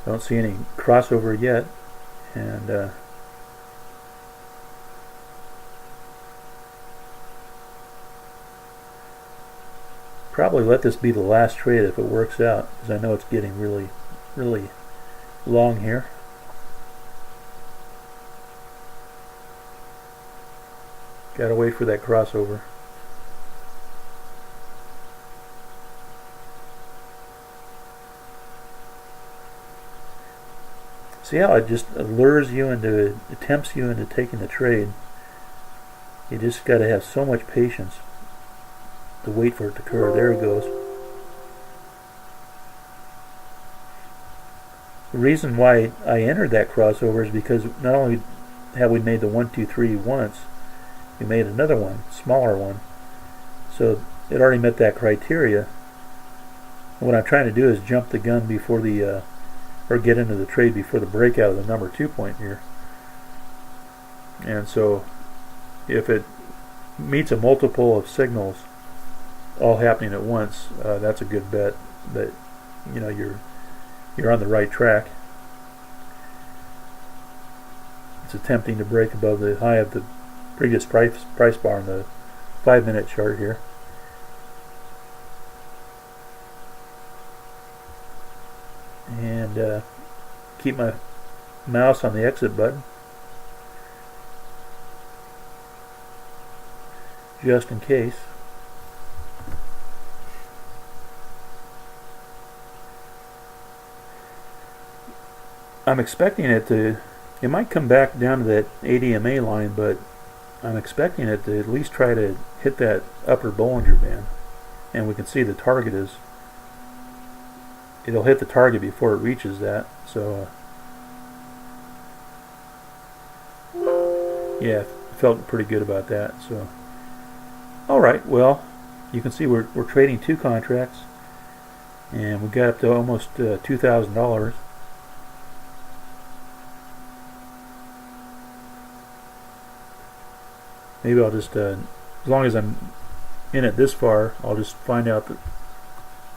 Don't see any crossover yet, and probably let this be the last trade if it works out, because I know it's getting really, really long here. Gotta wait for that crossover. See how it just tempts you into taking the trade. You just gotta have so much patience to wait for it to occur. There it goes. The reason why I entered that crossover is because not only have we made the 1, 2, 3 once, we made another one, smaller one. So it already met that criteria. What I'm trying to do is jump the gun before the or get into the trade before the breakout of the number 2 point here. And so if it meets a multiple of signals all happening at once, that's a good bet that you're on the right track. It's attempting to break above the high of the previous price bar on the 5-minute chart here. And keep my mouse on the exit button just in case. I'm expecting it might come back down to that ADMA line, but I'm expecting it to at least try to hit that upper Bollinger Band. And we can see the target it'll hit the target before it reaches that. So yeah, felt pretty good about that. So alright, well, you can see we're trading 2 contracts, and we got up to almost $2,000. Maybe I'll just, as long as I'm in it this far, I'll just find out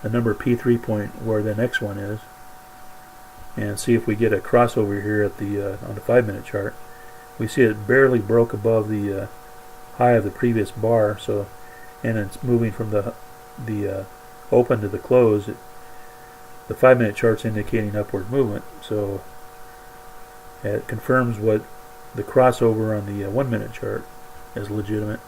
the number P3 point where the next one is, and see if we get a crossover here at the on the 5-minute chart. We see it barely broke above the high of the previous bar, so, and it's moving from the open to the close. The 5-minute chart's indicating upward movement, so it confirms what the crossover on the 1-minute chart is legitimate.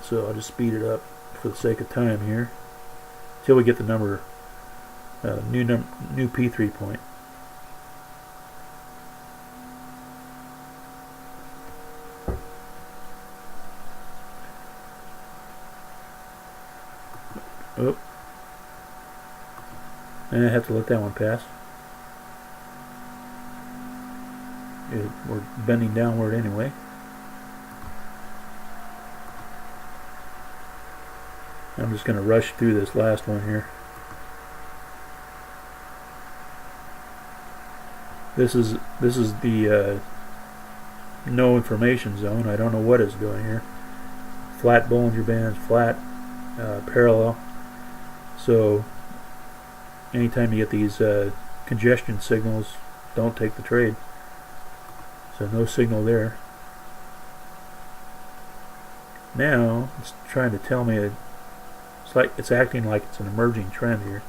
So I'll just speed it up for the sake of time here till we get the number new P3 point. Oh, and I have to let that one pass. We're bending downward anyway. I'm just going to rush through this last one here. This is the no information zone. I don't know what it's doing here. Flat Bollinger Bands, flat parallel. So anytime you get these congestion signals, don't take the trade. So no signal there. Now it's trying to tell me it's acting like it's an emerging trend here.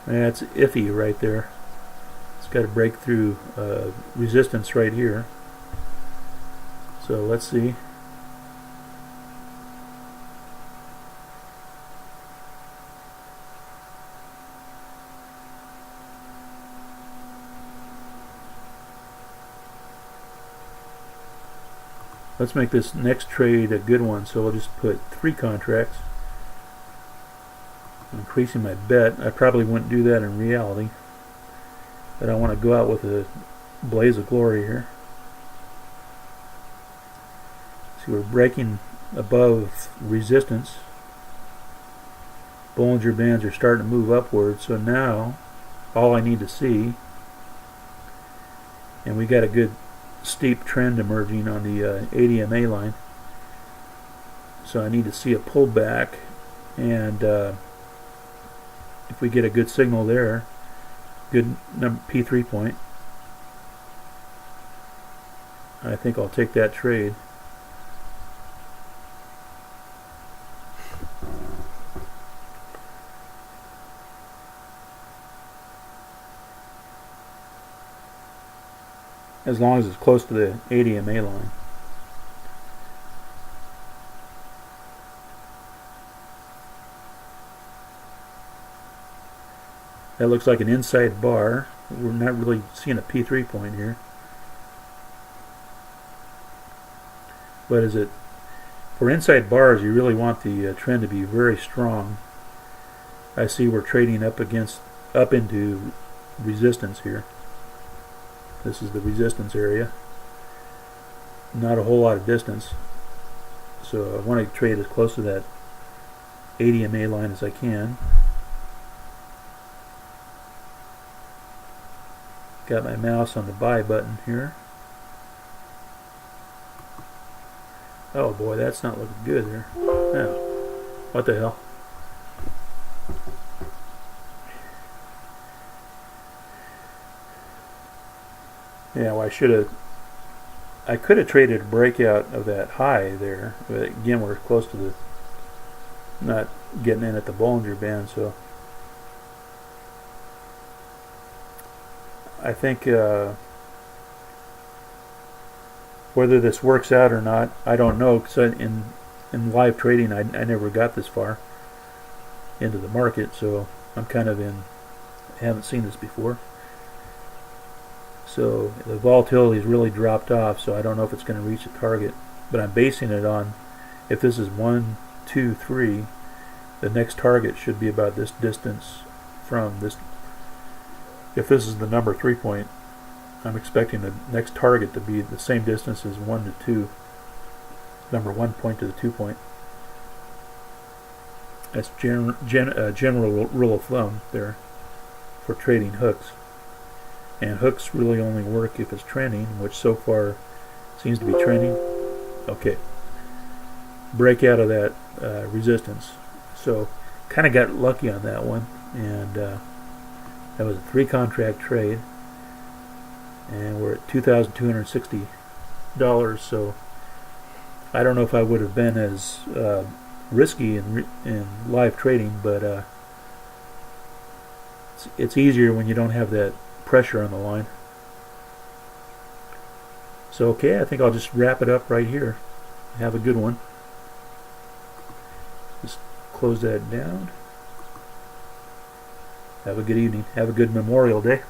That's iffy right there. It's got to break through resistance right here. So let's see. Let's make this next trade a good one, so we'll just put 3 contracts. I'm increasing my bet. I probably wouldn't do that in reality, but I want to go out with a blaze of glory here. See, we're breaking above resistance. Bollinger Bands are starting to move upward, so now all I need to see, and we got a good steep trend emerging on the ADMA line, so I need to see a pullback, and if we get a good signal there, good number P3 point, I think I'll take that trade. As long as it's close to the ADMA line. That looks like an inside bar. We're not really seeing a P3 point here. But for inside bars, you really want the trend to be very strong. I see we're trading up into resistance here. This is the resistance area. Not a whole lot of distance, so I want to trade as close to that 80 MA line as I can. Got my mouse on the buy button here. Oh boy, that's not looking good there. Oh, what the hell? Yeah, well, I could have traded a breakout of that high there, but again, we're close to the, not getting in at the Bollinger Band, so I think whether this works out or not, I don't know, because in live trading, I never got this far into the market, so I'm kind of I haven't seen this before. So the volatility has really dropped off, so I don't know if it's going to reach the target, but I'm basing it on, if this is 1, 2, 3, the next target should be about this distance from this. If this is the number 3 point, I'm expecting the next target to be the same distance as 1 to 2, number 1 point to the 2 point. That's general rule of thumb there for trading hooks. And hooks really only work if it's trending, which so far seems to be trending. Okay. Break out of that resistance. So kind of got lucky on that one. And that was a 3 contract trade. And we're at $2,260. So I don't know if I would have been as risky in live trading, but it's easier when you don't have that pressure on the line. So okay, I think I'll just wrap it up right here. Have a good one. Just close that down. Have a good evening. Have a good Memorial Day.